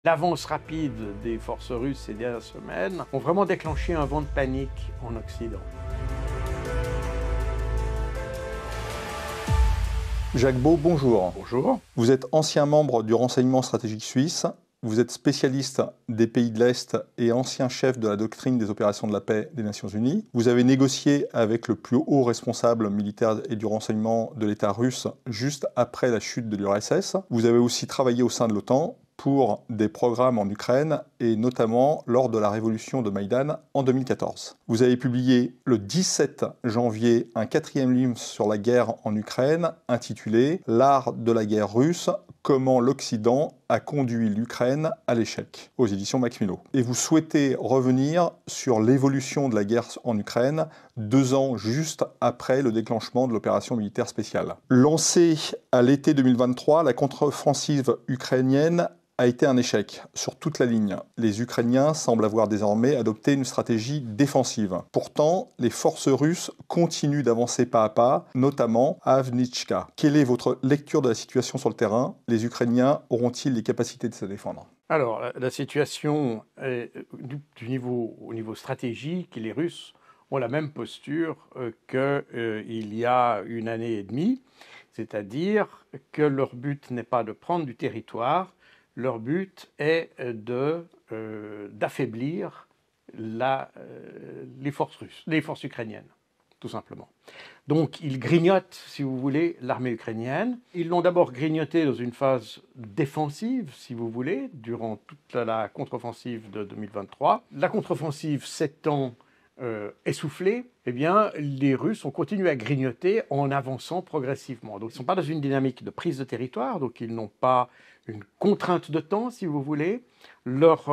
L'avance rapide des forces russes ces dernières semaines ont vraiment déclenché un vent de panique en Occident. Jacques Beau, bonjour. Bonjour. Vous êtes ancien membre du renseignement stratégique suisse, vous êtes spécialiste des pays de l'Est et ancien chef de la doctrine des opérations de la paix des Nations Unies. Vous avez négocié avec le plus haut responsable militaire et du renseignement de l'État russe juste après la chute de l'URSS. Vous avez aussi travaillé au sein de l'OTAN pour des programmes en Ukraine et notamment lors de la révolution de Maïdan en 2014. Vous avez publié le 17 janvier un 4e livre sur la guerre en Ukraine intitulé « L'art de la guerre russe, comment l'Occident a conduit l'Ukraine à l'échec » aux éditions Macmillan. Et vous souhaitez revenir sur l'évolution de la guerre en Ukraine 2 ans juste après le déclenchement de l'opération militaire spéciale. Lancée à l'été 2023, la contre-offensive ukrainienne a été un échec sur toute la ligne. Les Ukrainiens semblent avoir désormais adopté une stratégie défensive. Pourtant, les forces russes continuent d'avancer pas à pas, notamment à Avdiivka. Quelle est votre lecture de la situation sur le terrain? Les Ukrainiens auront-ils les capacités de se défendre? Alors, la situation est, au niveau stratégique, les Russes ont la même posture qu'il y a 1 année et demie, c'est-à-dire que leur but n'est pas de prendre du territoire. Leur but est d'affaiblir les forces russes, les forces ukrainiennes, tout simplement. Donc ils grignotent, si vous voulez, l'armée ukrainienne. Ils l'ont d'abord grignoté dans une phase défensive, si vous voulez, durant toute la contre-offensive de 2023. La contre-offensive s'étant essoufflée, eh bien, les Russes ont continué à grignoter en avançant progressivement. Donc ils ne sont pas dans une dynamique de prise de territoire, donc ils n'ont pas une contrainte de temps, si vous voulez. Leur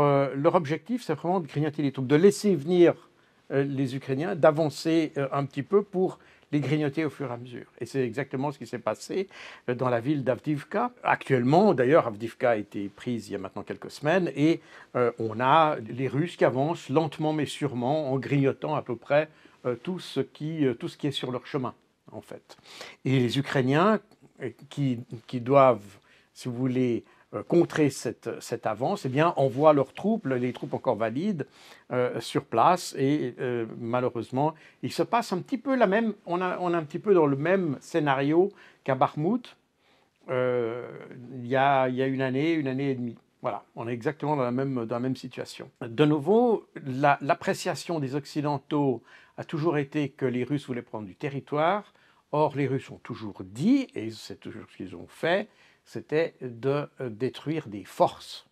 objectif, c'est vraiment de grignoter les troupes, de laisser venir les Ukrainiens, d'avancer un petit peu pour les grignoter au fur et à mesure. Et c'est exactement ce qui s'est passé dans la ville d'Avdiivka. Actuellement, d'ailleurs, Avdiivka a été prise il y a maintenant quelques semaines, et on a les Russes qui avancent lentement mais sûrement en grignotant à peu près tout ce qui est sur leur chemin, en fait. Et les Ukrainiens qui doivent, si vous voulez, contrer cette avance, eh bien, envoient leurs troupes, les troupes encore valides, sur place. Et malheureusement, il se passe un petit peu on est un petit peu dans le même scénario qu'à Bakhmout, il y a 1 année, 1 année et demie. Voilà, on est exactement dans la même situation. De nouveau, l'appréciation des Occidentaux a toujours été que les Russes voulaient prendre du territoire. Or, les Russes ont toujours dit, et c'est toujours ce qu'ils ont fait, c'était de détruire des forces.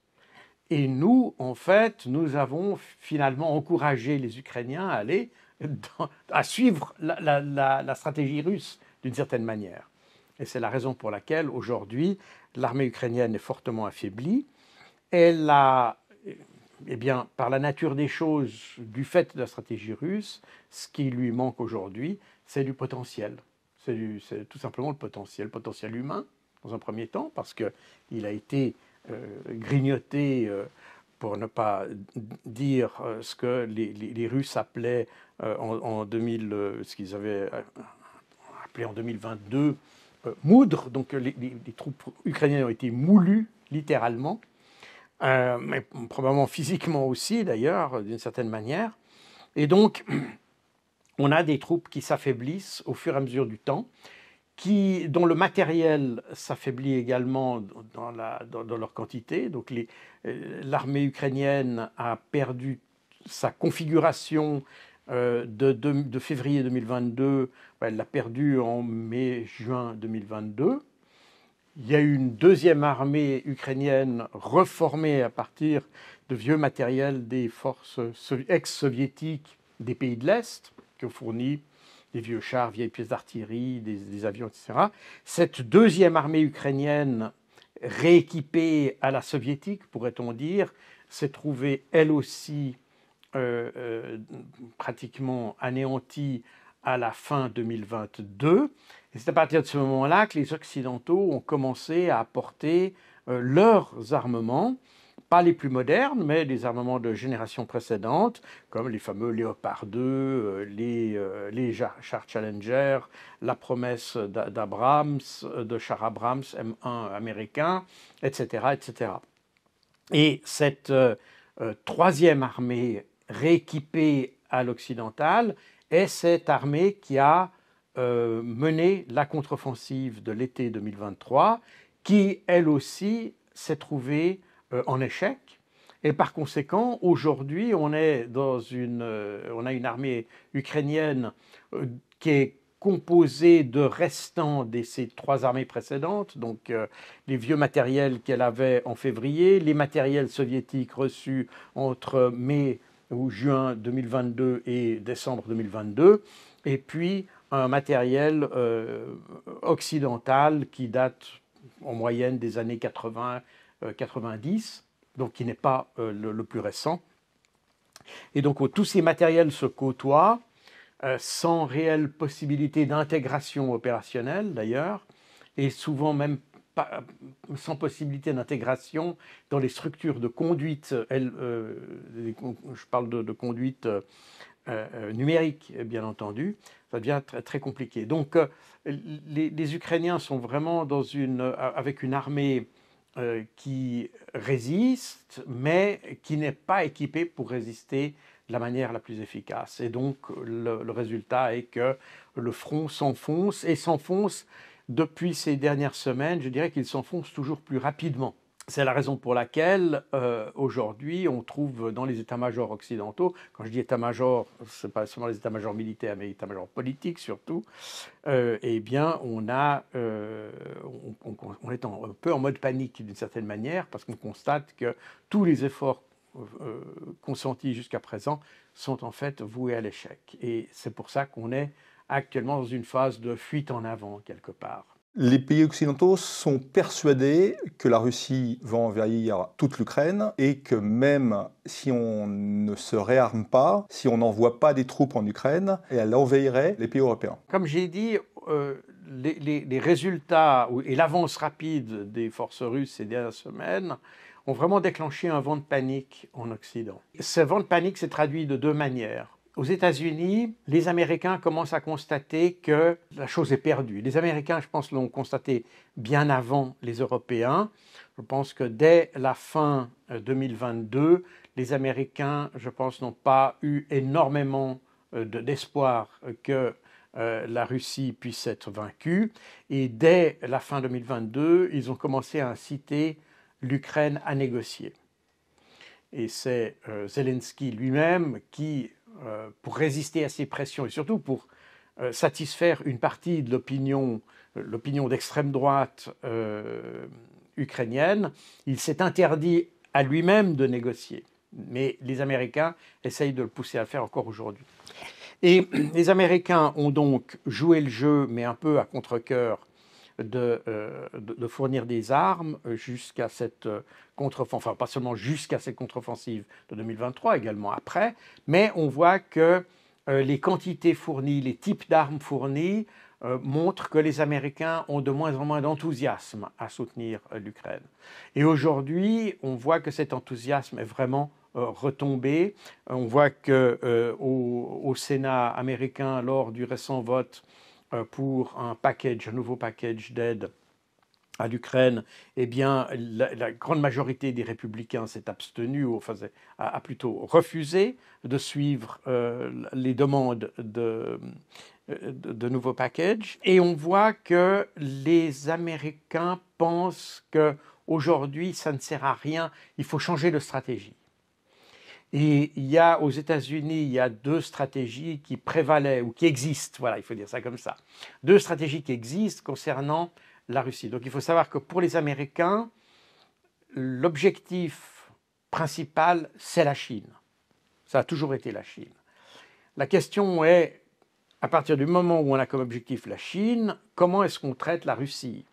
Et nous, en fait, nous avons finalement encouragé les Ukrainiens à suivre la stratégie russe d'une certaine manière. Et c'est la raison pour laquelle, aujourd'hui, l'armée ukrainienne est fortement affaiblie. Elle a, eh bien, par la nature des choses, du fait de la stratégie russe, ce qui lui manque aujourd'hui, c'est du potentiel. C'est tout simplement le potentiel humain, dans un premier temps, parce qu'il a été grignoté, pour ne pas dire ce que les Russes appelaient en 2000, ce qu'ils avaient appelé en 2022 moudre. Donc les troupes ukrainiennes ont été moulues, littéralement, mais probablement physiquement aussi, d'ailleurs, d'une certaine manière. Et donc, on a des troupes qui s'affaiblissent au fur et à mesure du temps, dont le matériel s'affaiblit également dans leur quantité. Donc l'armée ukrainienne a perdu sa configuration de février 2022. Elle l'a perdue en mai-juin 2022. Il y a eu une deuxième armée ukrainienne reformée à partir de vieux matériel des forces ex-soviétiques des pays de l'Est, qui ont fourni des vieux chars, vieilles pièces d'artillerie, des avions, etc. Cette deuxième armée ukrainienne, rééquipée à la soviétique, pourrait-on dire, s'est trouvée elle aussi pratiquement anéantie à la fin 2022. Et c'est à partir de ce moment-là que les Occidentaux ont commencé à apporter leurs armements, pas les plus modernes, mais les armements de génération précédente, comme les fameux Léopard 2, les chars Challenger, la promesse d'Abrams, de chars Abrams M1 américains, etc., etc. Et cette troisième armée rééquipée à l'occidental est cette armée qui a mené la contre-offensive de l'été 2023, qui elle aussi s'est trouvée en échec. Et par conséquent, aujourd'hui, on a une armée ukrainienne qui est composée de restants de ces trois armées précédentes, donc les vieux matériels qu'elle avait en février, les matériels soviétiques reçus entre mai ou juin 2022 et décembre 2022, et puis un matériel occidental qui date en moyenne des années 80-90, donc qui n'est pas le plus récent. Et donc tous ces matériels se côtoient, sans réelle possibilité d'intégration opérationnelle d'ailleurs, et souvent même pas, sans possibilité d'intégration dans les structures de conduite, je parle de conduite numérique bien entendu, ça devient très, très compliqué. Donc les Ukrainiens sont vraiment avec une armée qui résiste, mais qui n'est pas équipée pour résister de la manière la plus efficace. Et donc, le résultat est que le front s'enfonce, et s'enfonce depuis ces dernières semaines, je dirais qu'il s'enfonce toujours plus rapidement. C'est la raison pour laquelle, aujourd'hui, on trouve dans les états-majors occidentaux, quand je dis état-major, ce n'est pas seulement les états-majors militaires, mais les états-majors politiques surtout, eh bien, on est un peu en mode panique d'une certaine manière, parce qu'on constate que tous les efforts consentis jusqu'à présent sont en fait voués à l'échec. Et c'est pour ça qu'on est actuellement dans une phase de fuite en avant, quelque part. Les pays occidentaux sont persuadés que la Russie va envahir toute l'Ukraine et que même si on ne se réarme pas, si on n'envoie pas des troupes en Ukraine, elle envahirait les pays européens. Comme j'ai dit, les résultats et l'avance rapide des forces russes ces dernières semaines ont vraiment déclenché un vent de panique en Occident. Ce vent de panique s'est traduit de deux manières. Aux États-Unis, les Américains commencent à constater que la chose est perdue. Les Américains, je pense, l'ont constaté bien avant les Européens. Je pense que dès la fin 2022, les Américains, je pense, n'ont pas eu énormément d'espoir que la Russie puisse être vaincue. Et dès la fin 2022, ils ont commencé à inciter l'Ukraine à négocier. Et c'est Zelensky lui-même qui, pour résister à ces pressions et surtout pour satisfaire une partie de l'opinion d'extrême droite ukrainienne, il s'est interdit à lui-même de négocier. Mais les Américains essayent de le pousser à le faire encore aujourd'hui. Et les Américains ont donc joué le jeu, mais un peu à contre-cœur, de fournir des armes jusqu'à cette contre-offensive, enfin pas seulement jusqu'à cette contre-offensive de 2023, également après, mais on voit que les quantités fournies, les types d'armes fournies montrent que les Américains ont de moins en moins d'enthousiasme à soutenir l'Ukraine. Et aujourd'hui, on voit que cet enthousiasme est vraiment retombé. On voit qu'au Sénat américain, lors du récent vote pour un nouveau package d'aide à l'Ukraine, eh bien, la grande majorité des républicains s'est abstenue, ou enfin, a plutôt refusé de suivre les demandes de nouveaux packages. Et on voit que les Américains pensent qu'aujourd'hui, ça ne sert à rien, il faut changer de stratégie. Et aux États-Unis, il y a deux stratégies qui prévalaient ou qui existent, voilà, il faut dire ça comme ça. Deux stratégies qui existent concernant la Russie. Donc il faut savoir que pour les Américains, l'objectif principal, c'est la Chine. Ça a toujours été la Chine. La question est, à partir du moment où on a comme objectif la Chine, comment est-ce qu'on traite la Russie?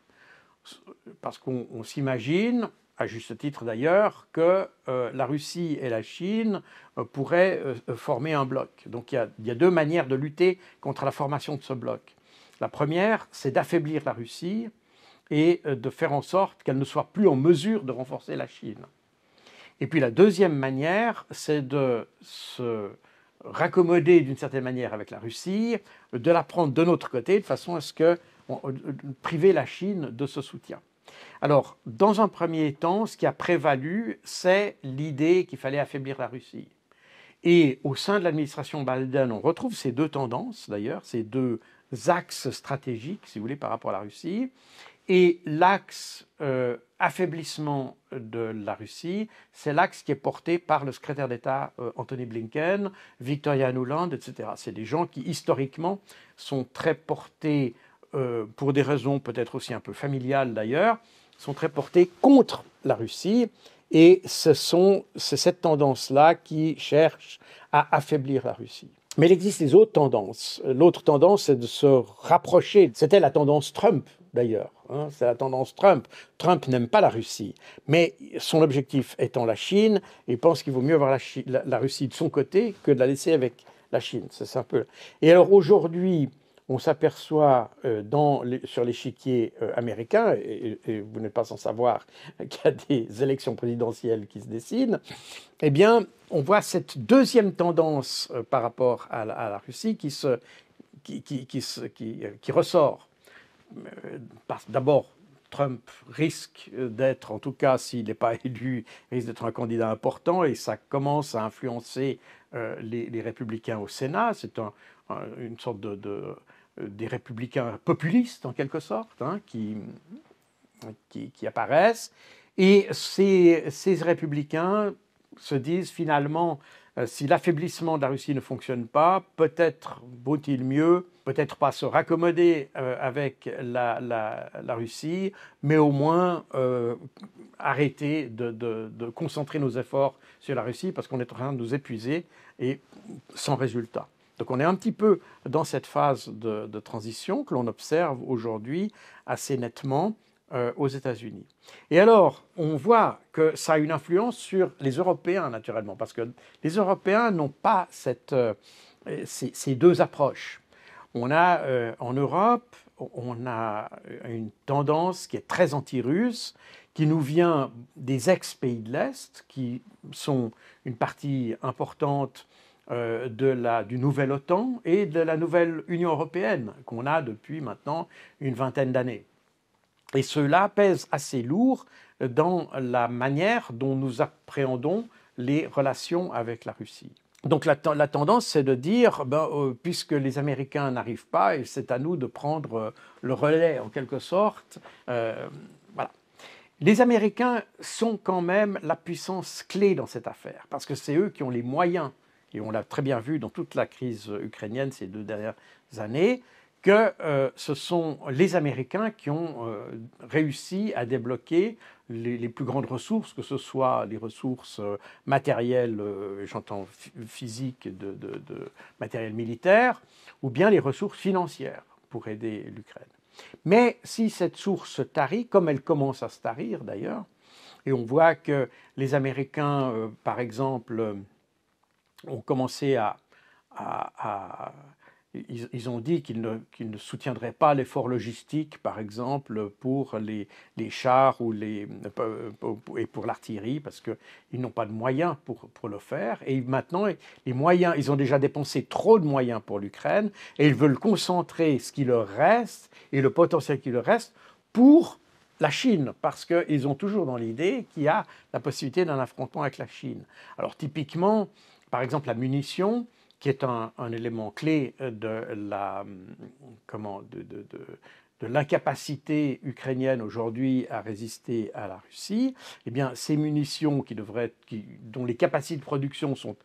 Parce qu'on s'imagine, à juste titre d'ailleurs, que la Russie et la Chine pourraient former un bloc. Donc il y a deux manières de lutter contre la formation de ce bloc. La première, c'est d'affaiblir la Russie et de faire en sorte qu'elle ne soit plus en mesure de renforcer la Chine. Et puis la deuxième manière, c'est de se raccommoder d'une certaine manière avec la Russie, de la prendre de notre côté, de façon à ce que priver la Chine de ce soutien. Alors, dans un premier temps, ce qui a prévalu, c'est l'idée qu'il fallait affaiblir la Russie. Et au sein de l'administration Biden, on retrouve ces deux tendances, d'ailleurs, ces deux axes stratégiques, si vous voulez, par rapport à la Russie. Et l'axe affaiblissement de la Russie, c'est l'axe qui est porté par le secrétaire d'État Anthony Blinken, Victoria Nuland, etc. C'est des gens qui, historiquement, sont très portés, pour des raisons peut-être aussi un peu familiales d'ailleurs, sont très portés contre la Russie. Et c'est cette tendance-là qui cherche à affaiblir la Russie. Mais il existe des autres tendances. L'autre tendance, c'est de se rapprocher. C'était la tendance Trump, d'ailleurs. C'est la tendance Trump. Trump n'aime pas la Russie, mais son objectif étant la Chine, il pense qu'il vaut mieux avoir la Russie de son côté que de la laisser avec la Chine. C'est un peu. Et alors aujourd'hui, on s'aperçoit sur l'échiquier américain, et vous n'êtes pas sans savoir qu'il y a des élections présidentielles qui se dessinent, eh bien, on voit cette deuxième tendance par rapport à la Russie qui ressort. D'abord, Trump risque d'être, en tout cas s'il n'est pas élu, risque d'être un candidat important, et ça commence à influencer les républicains au Sénat. C'est une sorte des républicains populistes, en quelque sorte, qui apparaissent. Et ces républicains se disent finalement, si l'affaiblissement de la Russie ne fonctionne pas, peut-être vaut-il mieux, peut-être pas se raccommoder avec la Russie, mais au moins arrêter de concentrer nos efforts sur la Russie, parce qu'on est en train de nous épuiser et sans résultat. Donc on est un petit peu dans cette phase de transition que l'on observe aujourd'hui assez nettement aux États-Unis. Et alors, on voit que ça a une influence sur les Européens, naturellement, parce que les Européens n'ont pas ces deux approches. On a, en Europe, on a une tendance qui est très anti-russe, qui nous vient des ex-pays de l'Est, qui sont une partie importante du nouvel OTAN et de la nouvelle Union européenne qu'on a depuis maintenant une vingtaine d'années. Et cela pèse assez lourd dans la manière dont nous appréhendons les relations avec la Russie. Donc la tendance, c'est de dire, puisque les Américains n'arrivent pas, c'est à nous de prendre le relais en quelque sorte. Voilà. Les Américains sont quand même la puissance clé dans cette affaire, parce que c'est eux qui ont les moyens, et on l'a très bien vu dans toute la crise ukrainienne ces 2 dernières années, que ce sont les Américains qui ont réussi à débloquer les plus grandes ressources, que ce soit les ressources matérielles, j'entends physiques, de matériel militaire, ou bien les ressources financières pour aider l'Ukraine. Mais si cette source tarit, comme elle commence à se tarir d'ailleurs, et on voit que les Américains, par exemple, ont commencé ils ont dit qu'ils ne soutiendraient pas l'effort logistique, par exemple, pour les chars et pour l'artillerie, parce qu'ils n'ont pas de moyens pour le faire. Et maintenant, les moyens, ils ont déjà dépensé trop de moyens pour l'Ukraine, et ils veulent concentrer ce qui leur reste, et le potentiel qui leur reste, pour la Chine, parce qu'ils ont toujours dans l'idée qu'il y a la possibilité d'un affrontement avec la Chine. Alors typiquement, par exemple, la munition, qui est un élément clé de l'incapacité ukrainienne aujourd'hui à résister à la Russie, eh bien, ces munitions dont les capacités de production sont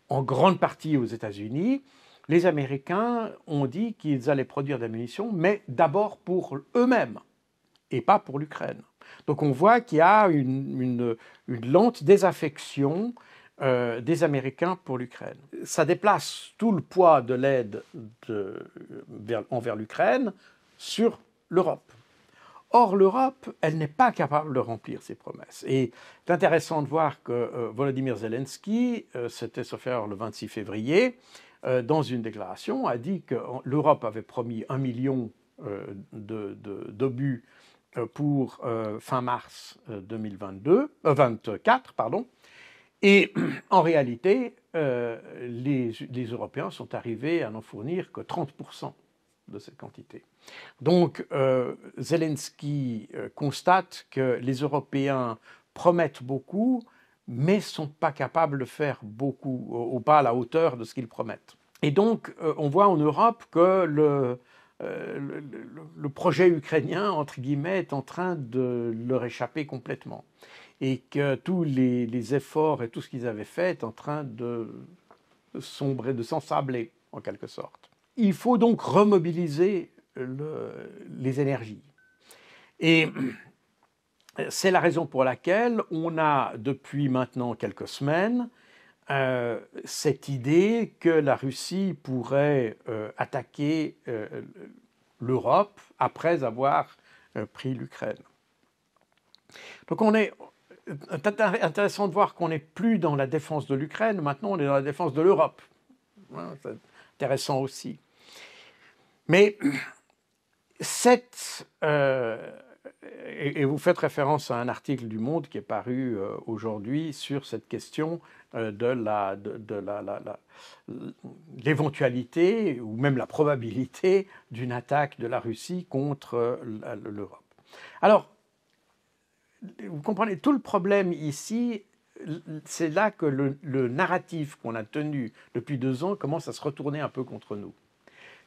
en grande partie aux États-Unis, les Américains ont dit qu'ils allaient produire des munitions, mais d'abord pour eux-mêmes et pas pour l'Ukraine. Donc on voit qu'il y a une lente désaffection des Américains pour l'Ukraine. Ça déplace tout le poids de l'aide envers l'Ukraine sur l'Europe. Or, l'Europe, elle n'est pas capable de remplir ses promesses. Et c'est intéressant de voir que Volodymyr Zelensky, c'était sauf erreur le 26 février, dans une déclaration, a dit que l'Europe avait promis 1 million d'obus pour fin mars 2024, pardon. Et en réalité, les Européens sont arrivés à n'en fournir que 30%. de cette quantité. Donc Zelensky constate que les Européens promettent beaucoup, mais ne sont pas capables de faire beaucoup, ou pas à la hauteur de ce qu'ils promettent. Et donc on voit en Europe que le projet ukrainien, entre guillemets, est en train de leur échapper complètement. Et que tous les efforts et tout ce qu'ils avaient fait est en train de sombrer, de s'ensabler, en quelque sorte. Il faut donc remobiliser les énergies. Et c'est la raison pour laquelle on a, depuis maintenant quelques semaines, cette idée que la Russie pourrait attaquer l'Europe après avoir pris l'Ukraine. Donc c'est intéressant de voir qu'on n'est plus dans la défense de l'Ukraine, maintenant on est dans la défense de l'Europe. C'est intéressant aussi. Mais et vous faites référence à un article du Monde qui est paru aujourd'hui sur cette question de l'éventualité ou même la probabilité d'une attaque de la Russie contre l'Europe. Alors, vous comprenez, tout le problème ici, c'est là que le narratif qu'on a tenu depuis 2 ans commence à se retourner un peu contre nous.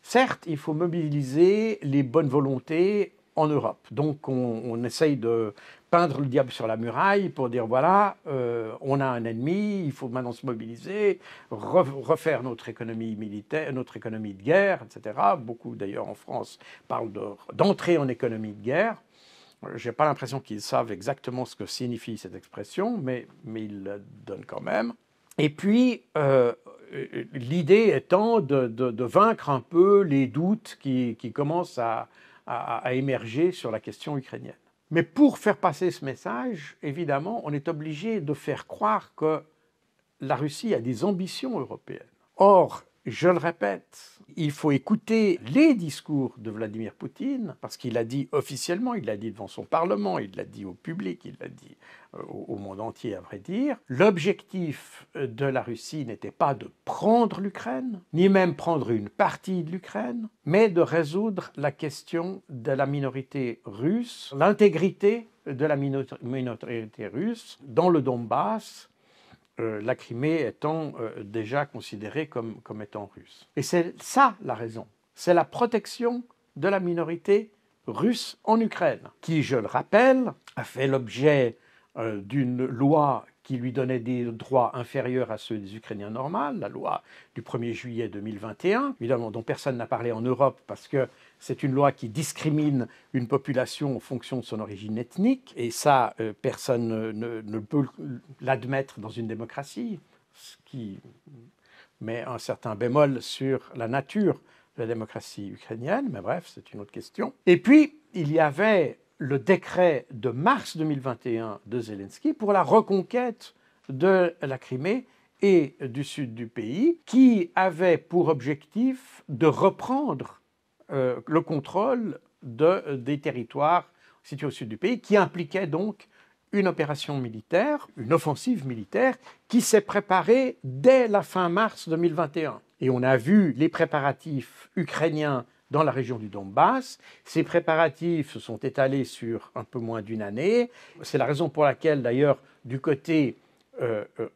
Certes, il faut mobiliser les bonnes volontés en Europe. Donc on essaye de peindre le diable sur la muraille pour dire voilà, on a un ennemi, il faut maintenant se mobiliser, refaire notre économie militaire, notre économie de guerre, etc. Beaucoup d'ailleurs en France parlent d'entrer en économie de guerre. Je n'ai pas l'impression qu'ils savent exactement ce que signifie cette expression, mais ils le donnent quand même. Et puis, l'idée étant de vaincre un peu les doutes qui commencent à émerger sur la question ukrainienne. Mais pour faire passer ce message, évidemment, on est obligé de faire croire que la Russie a des ambitions européennes. Or, je le répète, il faut écouter les discours de Vladimir Poutine, parce qu'il l'a dit officiellement, il l'a dit devant son Parlement, il l'a dit au public, il l'a dit au monde entier, à vrai dire. L'objectif de la Russie n'était pas de prendre l'Ukraine, ni même prendre une partie de l'Ukraine, mais de résoudre la question de la minorité russe, l'intégrité de la minorité russe dans le Donbass, la Crimée étant déjà considérée comme étant russe. Et c'est ça la raison. C'est la protection de la minorité russe en Ukraine, qui, je le rappelle, a fait l'objet d'une loi qui lui donnait des droits inférieurs à ceux des Ukrainiens normaux, la loi du 1er juillet 2021, évidemment dont personne n'a parlé en Europe parce que c'est une loi qui discrimine une population en fonction de son origine ethnique, et ça, personne ne peut l'admettre dans une démocratie, ce qui met un certain bémol sur la nature de la démocratie ukrainienne, mais bref, c'est une autre question. Et puis, il y avait le décret de mars 2021 de Zelensky pour la reconquête de la Crimée et du sud du pays, qui avait pour objectif de reprendre le contrôle des territoires situés au sud du pays, qui impliquait donc une opération militaire, une offensive militaire, qui s'est préparée dès la fin mars 2021. Et on a vu les préparatifs ukrainiens dans la région du Donbass. Ces préparatifs se sont étalés sur un peu moins d'1 année. C'est la raison pour laquelle, d'ailleurs, du côté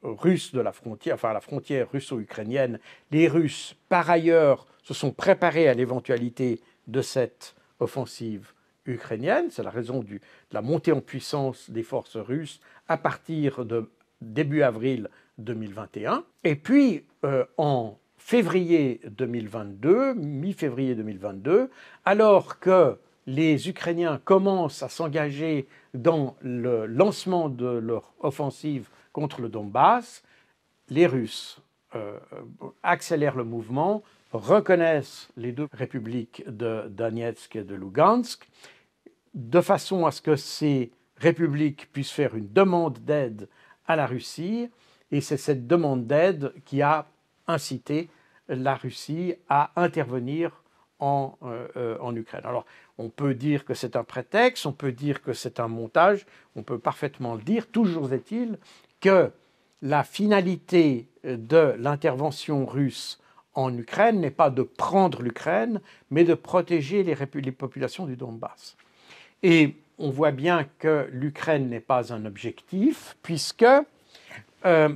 russe de la frontière, enfin la frontière russo-ukrainienne, les Russes, par ailleurs, se sont préparés à l'éventualité de cette offensive ukrainienne. C'est la raison de la montée en puissance des forces russes à partir de début avril 2021. Et puis, en février 2022, mi-février 2022, alors que les Ukrainiens commencent à s'engager dans le lancement de leur offensive contre le Donbass, les Russes accélèrent le mouvement, reconnaissent les 2 républiques de Donetsk et de Lugansk, de façon à ce que ces républiques puissent faire une demande d'aide à la Russie, et c'est cette demande d'aide qui a incité la Russie à intervenir en Ukraine. Alors, on peut dire que c'est un prétexte, on peut dire que c'est un montage, on peut parfaitement le dire. Toujours est-il que la finalité de l'intervention russe en Ukraine n'est pas de prendre l'Ukraine, mais de protéger les populations du Donbass. Et on voit bien que l'Ukraine n'est pas un objectif, puisque en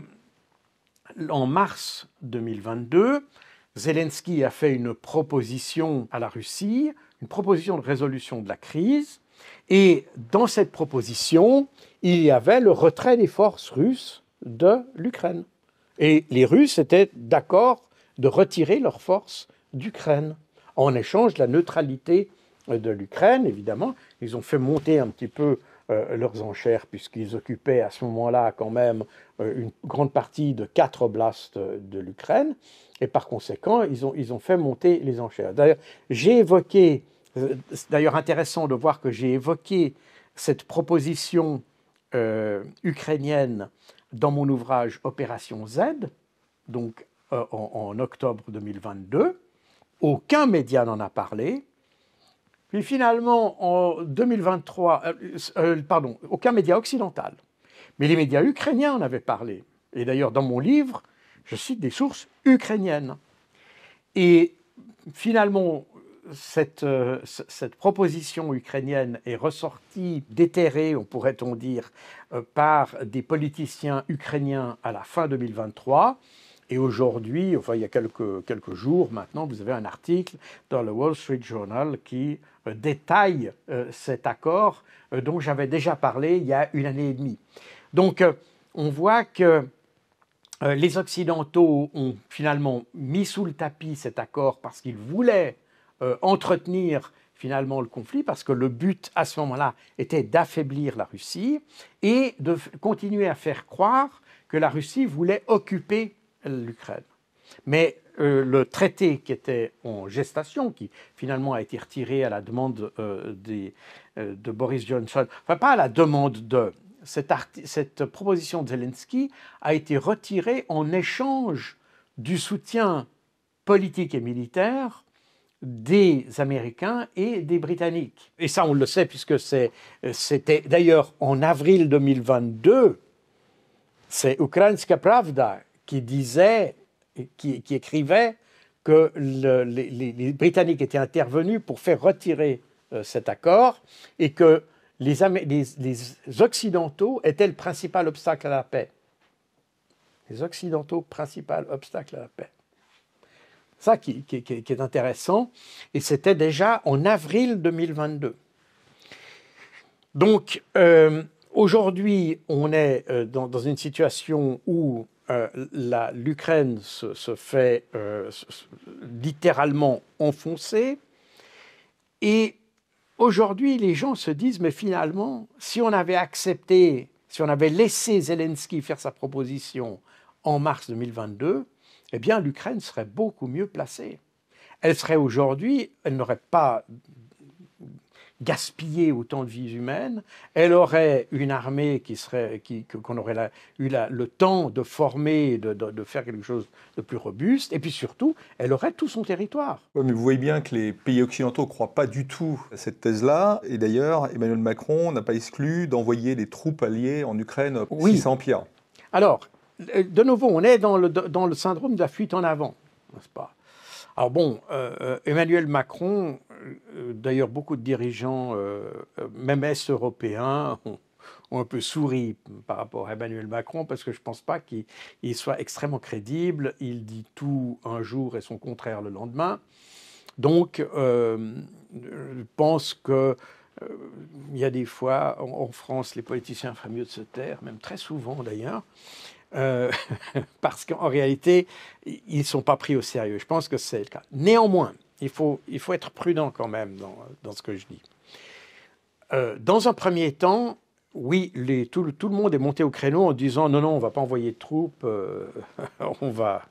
mars 2022, Zelensky a fait une proposition à la Russie, une proposition de résolution de la crise, et dans cette proposition, il y avait le retrait des forces russes de l'Ukraine. Et les Russes étaient d'accord de retirer leurs forces d'Ukraine, en échange de la neutralité de l'Ukraine, évidemment. Ils ont fait monter un petit peu leurs enchères, puisqu'ils occupaient à ce moment-là quand même une grande partie de 4 oblasts de l'Ukraine, et par conséquent, ils ont fait monter les enchères. D'ailleurs, c'est d'ailleurs intéressant de voir que j'ai évoqué cette proposition ukrainienne dans mon ouvrage Opération Z, donc en octobre 2022. Aucun média n'en a parlé. Puis finalement, en 2023, aucun média occidental. Mais les médias ukrainiens en avaient parlé. Et d'ailleurs, dans mon livre, je cite des sources ukrainiennes. Et finalement, cette proposition ukrainienne est ressortie, déterrée, pourrait-on dire, par des politiciens ukrainiens à la fin 2023. Et aujourd'hui, enfin il y a quelques jours maintenant, vous avez un article dans le Wall Street Journal qui détaille cet accord dont j'avais déjà parlé il y a 1 année et demie. Donc on voit que les Occidentaux ont finalement mis sous le tapis cet accord parce qu'ils voulaient entretenir finalement le conflit, parce que le but à ce moment-là était d'affaiblir la Russie et de continuer à faire croire que la Russie voulait occuper l'Ukraine. Mais le traité qui était en gestation, qui finalement a été retiré à la demande de Boris Johnson, enfin pas à la demande de... Cette proposition de Zelensky a été retirée en échange du soutien politique et militaire des Américains et des Britanniques. Et ça, on le sait, puisque c'était d'ailleurs en avril 2022, c'est Ukrainska Pravda qui disait, qui écrivait que les Britanniques étaient intervenus pour faire retirer cet accord et que les Occidentaux étaient le principal obstacle à la paix. Les Occidentaux, principal obstacle à la paix. Ça qui est intéressant, et c'était déjà en avril 2022. Donc, aujourd'hui, on est dans une situation où l'Ukraine se fait littéralement enfoncer, et aujourd'hui, les gens se disent, mais finalement, si on avait accepté, si on avait laissé Zelensky faire sa proposition en mars 2022, eh bien, l'Ukraine serait beaucoup mieux placée. Elle serait aujourd'hui, elle n'aurait pas gaspillé autant de vies humaines, elle aurait une armée qu'on aurait eu le temps de former, de faire quelque chose de plus robuste, et puis surtout, elle aurait tout son territoire. Ouais, mais vous voyez bien que les pays occidentaux ne croient pas du tout à cette thèse-là, et d'ailleurs, Emmanuel Macron n'a pas exclu d'envoyer des troupes alliées en Ukraine si ça empire. Alors, de nouveau, on est dans le syndrome de la fuite en avant, n'est-ce pas? Alors bon, Emmanuel Macron, d'ailleurs beaucoup de dirigeants, même est-européens, ont un peu souri par rapport à Emmanuel Macron, parce que je ne pense pas qu'il soit extrêmement crédible. Il dit tout un jour et son contraire le lendemain. Donc, je pense que il y a des fois, en France, les politiciens feraient mieux de se taire, même très souvent d'ailleurs, parce qu'en réalité, ils ne sont pas pris au sérieux. Je pense que c'est le cas. Néanmoins, il faut être prudent quand même dans ce que je dis. Dans un premier temps, oui, tout le monde est monté au créneau en disant non, on ne va pas envoyer de troupes, on va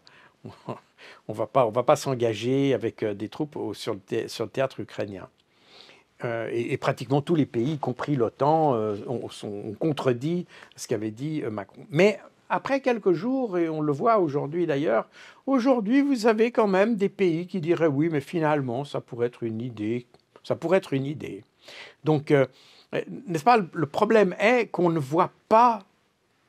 pas s'engager avec des troupes sur le théâtre ukrainien. Et pratiquement tous les pays, y compris l'OTAN, ont contredit ce qu'avait dit Macron. Mais après quelques jours, et on le voit aujourd'hui d'ailleurs, aujourd'hui vous avez quand même des pays qui diraient oui, mais finalement ça pourrait être une idée. Ça pourrait être une idée. Donc, n'est-ce pas, le problème est qu'on ne voit pas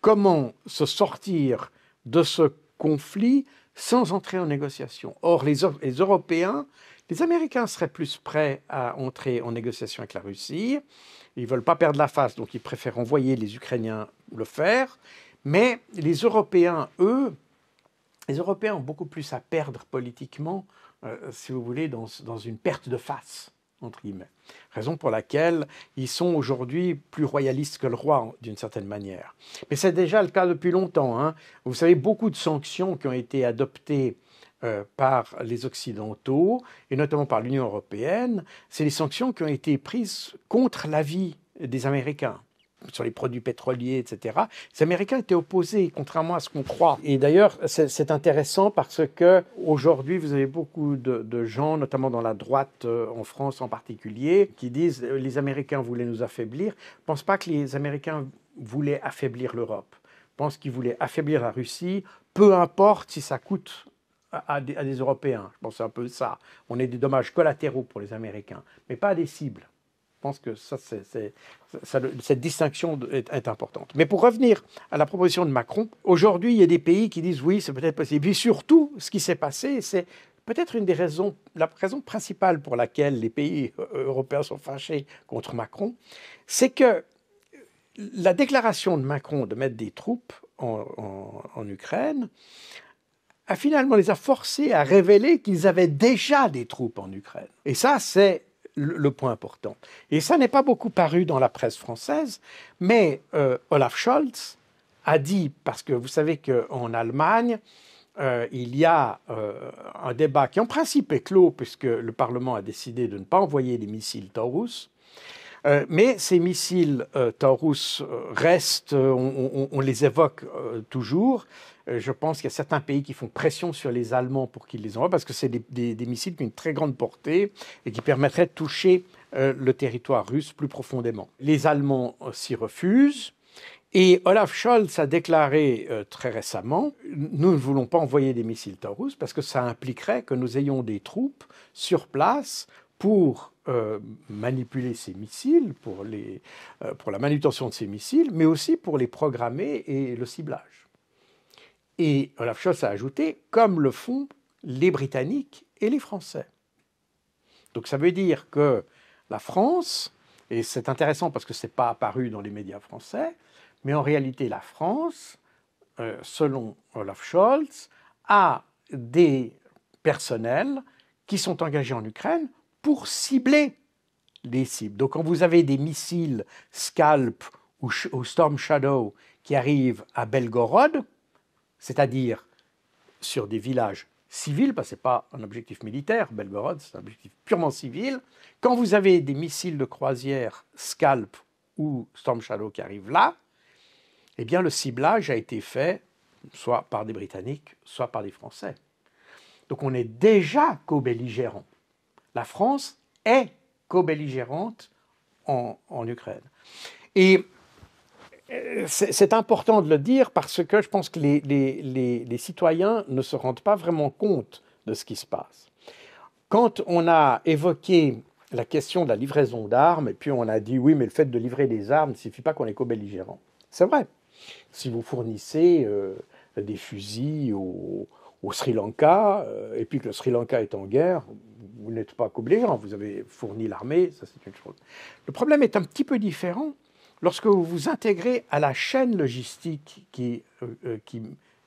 comment se sortir de ce conflit sans entrer en négociation. Or, les Européens, les Américains seraient plus prêts à entrer en négociation avec la Russie. Ils ne veulent pas perdre la face, donc ils préfèrent envoyer les Ukrainiens le faire. Mais les Européens, eux, les Européens ont beaucoup plus à perdre politiquement, si vous voulez, dans une perte de face, entre guillemets. Raison pour laquelle ils sont aujourd'hui plus royalistes que le roi, d'une certaine manière. Mais c'est déjà le cas depuis longtemps, hein. Vous savez, beaucoup de sanctions qui ont été adoptées par les Occidentaux, et notamment par l'Union européenne, c'est les sanctions qui ont été prises contre l'avis des Américains, sur les produits pétroliers, etc. Les Américains étaient opposés, contrairement à ce qu'on croit. Et d'ailleurs, c'est intéressant parce qu'aujourd'hui, vous avez beaucoup de gens, notamment dans la droite, en France en particulier, qui disent « les Américains voulaient nous affaiblir ». Je ne pense pas que les Américains voulaient affaiblir l'Europe. Je pense qu'ils voulaient affaiblir la Russie, peu importe si ça coûte à des Européens. Je pense que c'est un peu ça. On est des dommages collatéraux pour les Américains, mais pas des cibles. Je pense que cette distinction est importante. Mais pour revenir à la proposition de Macron, aujourd'hui, il y a des pays qui disent oui, c'est peut-être possible. Et puis surtout, ce qui s'est passé, c'est peut-être la raison principale pour laquelle les pays européens sont fâchés contre Macron, c'est que la déclaration de Macron de mettre des troupes en Ukraine finalement les a forcés à révéler qu'ils avaient déjà des troupes en Ukraine. Et ça, c'est le point important. Et ça n'est pas beaucoup paru dans la presse française, mais Olaf Scholz a dit, parce que vous savez qu'en Allemagne, il y a un débat qui en principe est clos, puisque le Parlement a décidé de ne pas envoyer des missiles Taurus, mais ces missiles Taurus restent, on les évoque toujours. Je pense qu'il y a certains pays qui font pression sur les Allemands pour qu'ils les envoient, parce que c'est des missiles qui ont une très grande portée et qui permettraient de toucher le territoire russe plus profondément. Les Allemands s'y refusent. Et Olaf Scholz a déclaré très récemment « Nous ne voulons pas envoyer des missiles Taurus parce que ça impliquerait que nous ayons des troupes sur place pour manipuler ces missiles, pour la manutention de ces missiles, mais aussi pour les programmer et le ciblage. » Et Olaf Scholz a ajouté « comme le font les Britanniques et les Français ». Donc ça veut dire que la France, et c'est intéressant parce que ce n'est pas apparu dans les médias français, mais en réalité la France, selon Olaf Scholz, a des personnels qui sont engagés en Ukraine pour cibler les cibles. Donc quand vous avez des missiles Scalp ou Storm Shadow qui arrivent à Belgorod, c'est-à-dire sur des villages civils, parce que ce n'est pas un objectif militaire, Belgorod, c'est un objectif purement civil. Quand vous avez des missiles de croisière Scalp ou Storm Shadow qui arrivent là, eh bien le ciblage a été fait soit par des Britanniques, soit par des Français. Donc on est déjà co-belligérant. La France est co-belligérante en Ukraine. Et c'est important de le dire parce que je pense que les citoyens ne se rendent pas vraiment compte de ce qui se passe. Quand on a évoqué la question de la livraison d'armes, et puis on a dit oui, mais le fait de livrer des armes ne signifie pas qu'on est co-belligérant. C'est vrai. Si vous fournissez des fusils au Sri Lanka, et puis que le Sri Lanka est en guerre, vous n'êtes pas co-belligérant, vous avez fourni l'armée, ça c'est une chose. Le problème est un petit peu différent lorsque vous vous intégrez à la chaîne logistique qui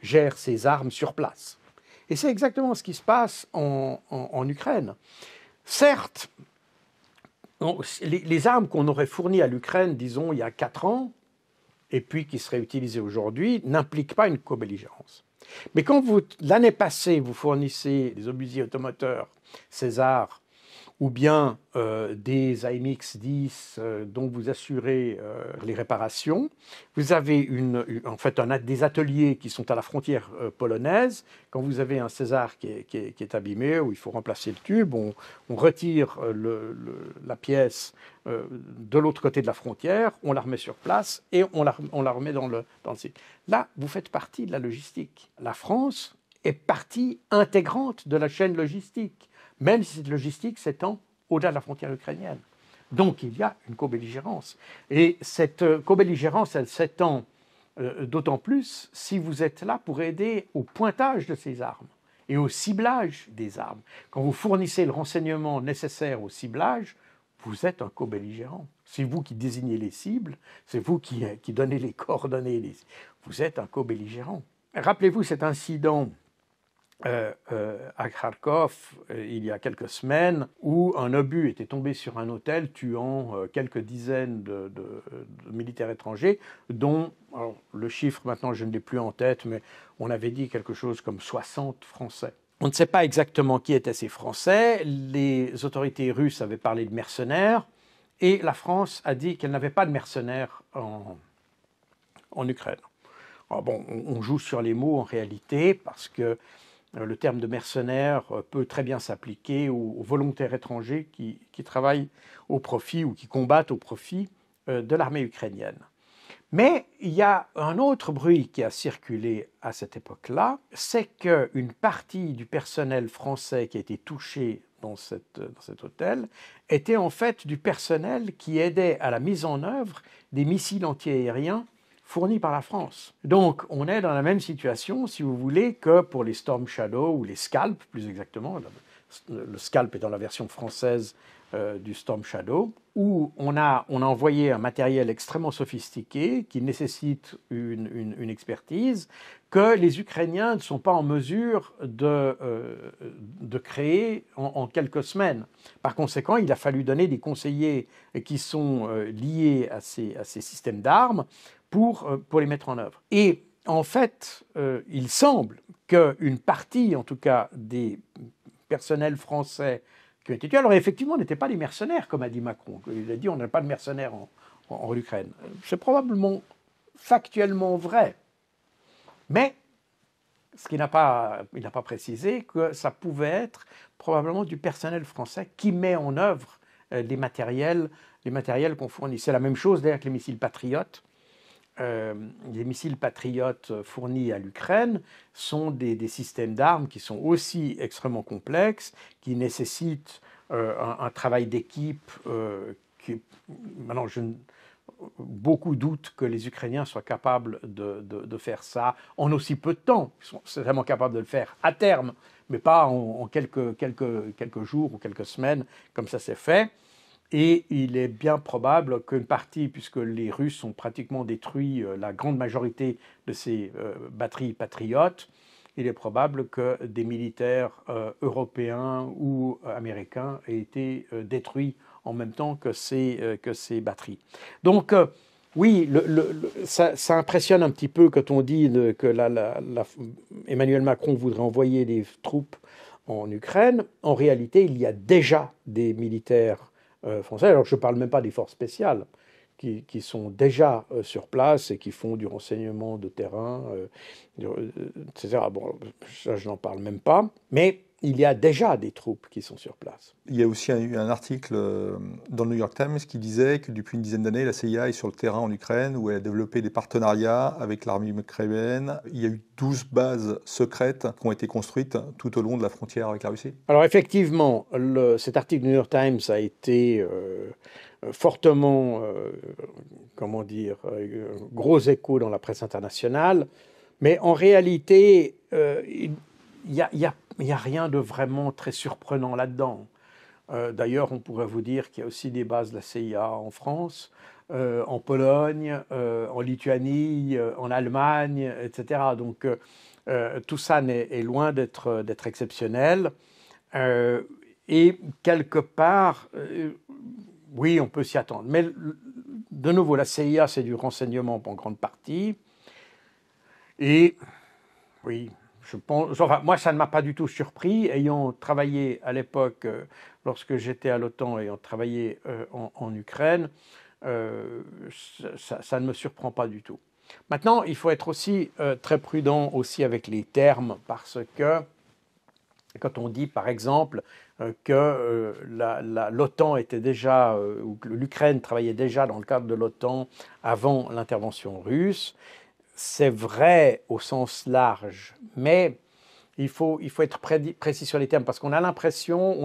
gère ces armes sur place. Et c'est exactement ce qui se passe en Ukraine. Certes, les armes qu'on aurait fournies à l'Ukraine, disons, il y a 4 ans, et puis qui seraient utilisées aujourd'hui, n'impliquent pas une co-belligérance. Mais quand l'année passée, vous fournissez des obusiers automoteurs César ou bien des AMX-10 dont vous assurez les réparations, vous avez en fait des ateliers qui sont à la frontière polonaise. Quand vous avez un César qui est abîmé, où il faut remplacer le tube, on retire la pièce de l'autre côté de la frontière, on la remet sur place et on la remet dans le site. Là, vous faites partie de la logistique. La France est partie intégrante de la chaîne logistique, même si cette logistique s'étend au-delà de la frontière ukrainienne. Donc il y a une co-belligérance. Et cette co-belligérance, elle s'étend d'autant plus si vous êtes là pour aider au pointage de ces armes. et au ciblage des armes. Quand vous fournissez le renseignement nécessaire au ciblage, vous êtes un co-belligérant. C'est vous qui désignez les cibles, c'est vous qui donnez les coordonnées. Vous êtes un co-belligérant. Rappelez-vous cet incident à Kharkov, il y a quelques semaines, où un obus était tombé sur un hôtel, tuant quelques dizaines de militaires étrangers, dont, alors, le chiffre maintenant je ne l'ai plus en tête, mais on avait dit quelque chose comme 60 Français. On ne sait pas exactement qui étaient ces Français. Les autorités russes avaient parlé de mercenaires, et la France a dit qu'elle n'avait pas de mercenaires en Ukraine. Alors bon, on joue sur les mots en réalité, parce que le terme de mercenaire peut très bien s'appliquer aux volontaires étrangers qui travaillent au profit ou qui combattent au profit de l'armée ukrainienne. Mais il y a un autre bruit qui a circulé à cette époque-là, c'est qu'une partie du personnel français qui a été touché dans cet hôtel était en fait du personnel qui aidait à la mise en œuvre des missiles antiaériens fournis par la France. Donc, on est dans la même situation, si vous voulez, que pour les Storm Shadow, ou les Scalp, plus exactement. Le Scalp est dans la version française du Storm Shadow, où on a envoyé un matériel extrêmement sophistiqué qui nécessite une expertise que les Ukrainiens ne sont pas en mesure de créer en quelques semaines. Par conséquent, il a fallu donner des conseillers qui sont liés à ces systèmes d'armes pour les mettre en œuvre. Et en fait, il semble qu'une partie, en tout cas, des personnels français qui ont été tués, alors effectivement, n'étaient pas des mercenaires, comme a dit Macron. Il a dit on n'a pas de mercenaires en Ukraine. C'est probablement factuellement vrai. Mais il n'a pas précisé que ça pouvait être probablement du personnel français qui met en œuvre les matériels qu'on fournit. C'est la même chose d'ailleurs que les missiles Patriotes. Les missiles Patriotes fournis à l'Ukraine sont des systèmes d'armes qui sont aussi extrêmement complexes, qui nécessitent un travail d'équipe. Maintenant, beaucoup doutent que les Ukrainiens soient capables de faire ça en aussi peu de temps. Ils sont certainement capables de le faire à terme, mais pas en quelques jours ou quelques semaines, comme ça s'est fait. Et il est bien probable qu'une partie, puisque les Russes ont pratiquement détruit la grande majorité de ces batteries patriotes, il est probable que des militaires européens ou américains aient été détruits en même temps que ces batteries. Donc, oui, ça impressionne un petit peu quand on dit que Emmanuel Macron voudrait envoyer des troupes en Ukraine. En réalité, il y a déjà des militaires français. Alors, je ne parle même pas des forces spéciales qui sont déjà sur place et qui font du renseignement de terrain, etc. Bon, ça, je n'en parle même pas. Mais il y a déjà des troupes qui sont sur place. Il y a aussi eu un article dans le New York Times qui disait que depuis une dizaine d'années, la CIA est sur le terrain en Ukraine où elle a développé des partenariats avec l'armée ukrainienne. Il y a eu 12 bases secrètes qui ont été construites tout au long de la frontière avec la Russie. Alors effectivement, cet article du New York Times a été fortement, gros écho dans la presse internationale, mais en réalité, il n'y a rien de vraiment très surprenant là-dedans. D'ailleurs, on pourrait vous dire qu'il y a aussi des bases de la CIA en France, en Pologne, en Lituanie, en Allemagne, etc. Donc tout ça est loin d'être exceptionnel. Et quelque part, oui, on peut s'y attendre. Mais de nouveau, la CIA, c'est du renseignement en grande partie. Et oui, je pense, moi, ça ne m'a pas du tout surpris, ayant travaillé à l'époque, lorsque j'étais à l'OTAN, ayant travaillé en Ukraine, ça ne me surprend pas du tout. Maintenant, il faut être aussi très prudent aussi avec les termes, parce que quand on dit, par exemple, que l'OTAN était déjà, ou que l'Ukraine travaillait déjà dans le cadre de l'OTAN avant l'intervention russe, c'est vrai au sens large, mais il faut être précis sur les termes, parce qu'on a l'impression,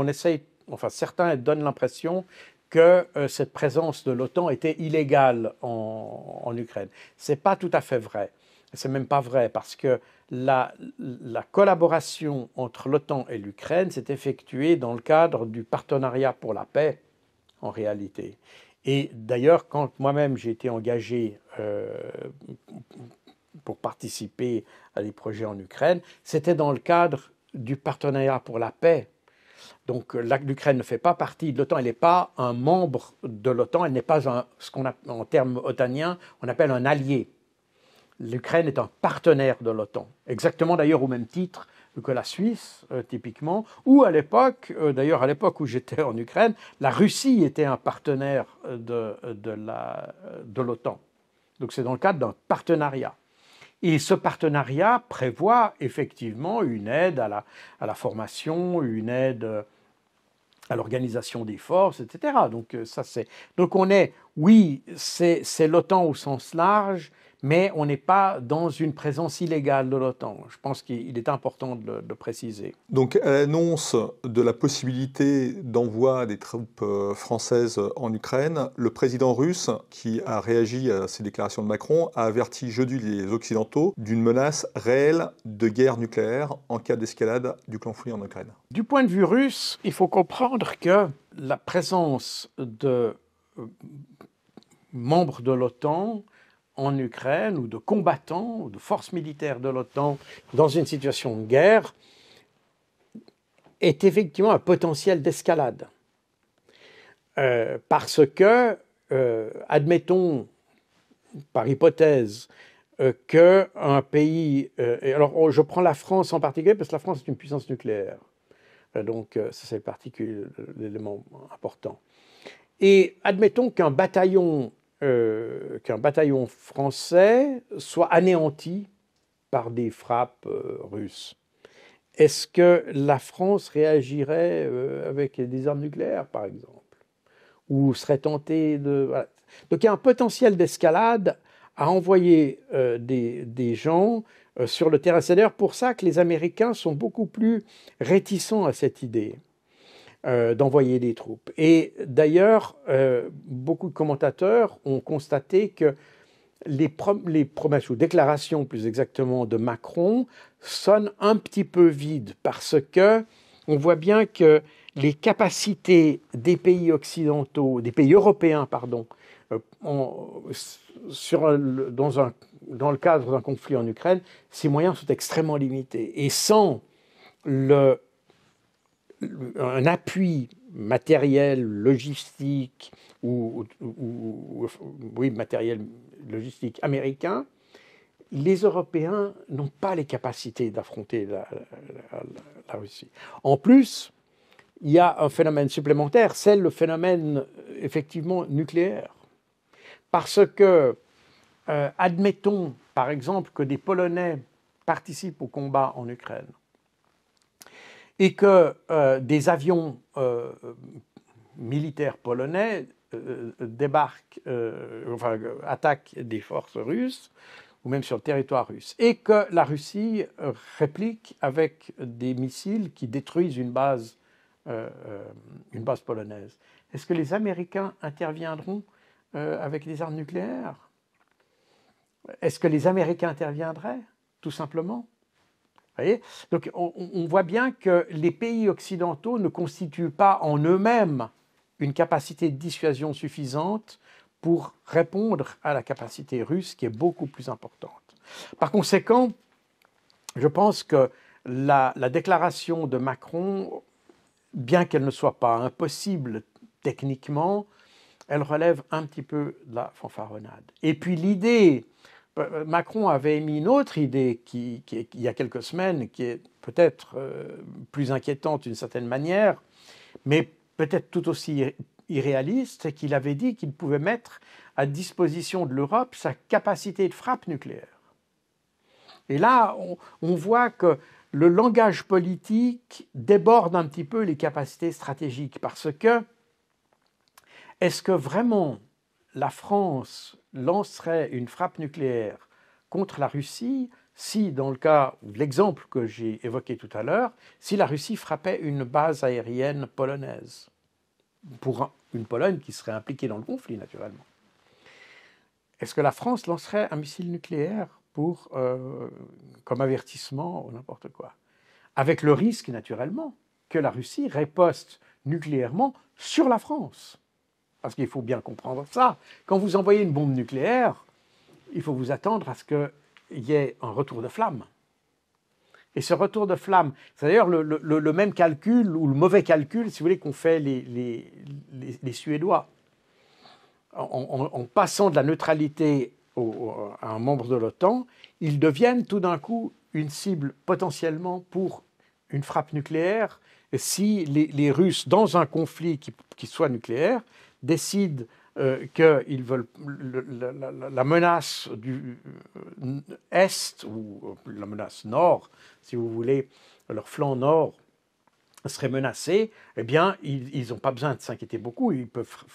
certains donnent l'impression que cette présence de l'OTAN était illégale en Ukraine. Ce n'est pas tout à fait vrai. C'est même pas vrai, parce que la collaboration entre l'OTAN et l'Ukraine s'est effectuée dans le cadre du partenariat pour la paix, en réalité. Et d'ailleurs, quand moi-même j'ai été engagé pour participer à des projets en Ukraine, c'était dans le cadre du partenariat pour la paix. Donc l'Ukraine ne fait pas partie de l'OTAN, elle n'est pas un membre de l'OTAN, elle n'est pas ce qu'on en termes otaniens, on appelle un allié. L'Ukraine est un partenaire de l'OTAN, exactement d'ailleurs au même titre que la Suisse, typiquement, ou à l'époque, d'ailleurs à l'époque où j'étais en Ukraine, la Russie était un partenaire de l'OTAN. Donc c'est dans le cadre d'un partenariat. Et ce partenariat prévoit effectivement une aide à la formation, une aide à l'organisation des forces, etc. Donc on est, oui, c'est l'OTAN au sens large, mais on n'est pas dans une présence illégale de l'OTAN. Je pense qu'il est important de le préciser. Donc, à l'annonce de la possibilité d'envoi des troupes françaises en Ukraine, le président russe, qui a réagi à ces déclarations de Macron, a averti jeudi les Occidentaux d'une menace réelle de guerre nucléaire en cas d'escalade du conflit en Ukraine. Du point de vue russe, il faut comprendre que la présence de membres de l'OTAN en Ukraine, ou de combattants, ou de forces militaires de l'OTAN dans une situation de guerre, est effectivement un potentiel d'escalade. Parce que, admettons, par hypothèse, qu'un pays... alors, je prends la France en particulier, parce que la France est une puissance nucléaire. Donc, ça, c'est l'élément important. Et admettons qu'un bataillon français soit anéanti par des frappes russes. Est-ce que la France réagirait avec des armes nucléaires, par exemple? Ou serait tentée de... Voilà. Donc il y a un potentiel d'escalade à envoyer des gens sur le terrain. C'est d'ailleurs pour ça que les Américains sont beaucoup plus réticents à cette idée d'envoyer des troupes. Et d'ailleurs, beaucoup de commentateurs ont constaté que les promesses, ou déclarations plus exactement, de Macron sonnent un petit peu vides, parce que on voit bien que les capacités des pays occidentaux, des pays européens, pardon, dans le cadre d'un conflit en Ukraine, ces moyens sont extrêmement limités. Et sans un appui matériel, logistique, matériel logistique américain, les Européens n'ont pas les capacités d'affronter la Russie. En plus, il y a un phénomène supplémentaire, c'est le phénomène effectivement nucléaire. Parce que, admettons par exemple que des Polonais participent au combat en Ukraine, et que des avions militaires polonais attaquent des forces russes, ou même sur le territoire russe, et que la Russie réplique avec des missiles qui détruisent une base polonaise. Est-ce que les Américains interviendront avec des armes nucléaires? Est-ce que les Américains interviendraient, tout simplement? Vous voyez? Donc on voit bien que les pays occidentaux ne constituent pas en eux-mêmes une capacité de dissuasion suffisante pour répondre à la capacité russe, qui est beaucoup plus importante. Par conséquent, je pense que la déclaration de Macron, bien qu'elle ne soit pas impossible techniquement, elle relève un petit peu de la fanfaronnade. Et puis l'idée... Macron avait émis une autre idée il y a quelques semaines, qui est peut-être plus inquiétante d'une certaine manière, mais peut-être tout aussi irréaliste, c'est qu'il avait dit qu'il pouvait mettre à disposition de l'Europe sa capacité de frappe nucléaire. Et là, on voit que le langage politique déborde un petit peu les capacités stratégiques, parce que est-ce que vraiment la France lancerait une frappe nucléaire contre la Russie si, dans le cas de l'exemple que j'ai évoqué tout à l'heure, si la Russie frappait une base aérienne polonaise, pour une Pologne qui serait impliquée dans le conflit, naturellement? Est-ce que la France lancerait un missile nucléaire comme avertissement ou n'importe quoi. Avec le risque, naturellement, que la Russie riposte nucléairement sur la France. Parce qu'il faut bien comprendre ça. Quand vous envoyez une bombe nucléaire, il faut vous attendre à ce qu'il y ait un retour de flamme. Et ce retour de flamme, c'est d'ailleurs le même calcul, ou le mauvais calcul, si vous voulez, qu'ont fait les Suédois. En passant de la neutralité à un membre de l'OTAN, ils deviennent tout d'un coup une cible potentiellement pour une frappe nucléaire si les Russes, dans un conflit qui soit nucléaire, décident qu'ils veulent la menace du Est, ou la menace Nord, si vous voulez, leur flanc Nord serait menacé, eh bien, ils n'ont pas besoin de s'inquiéter beaucoup, ils peuvent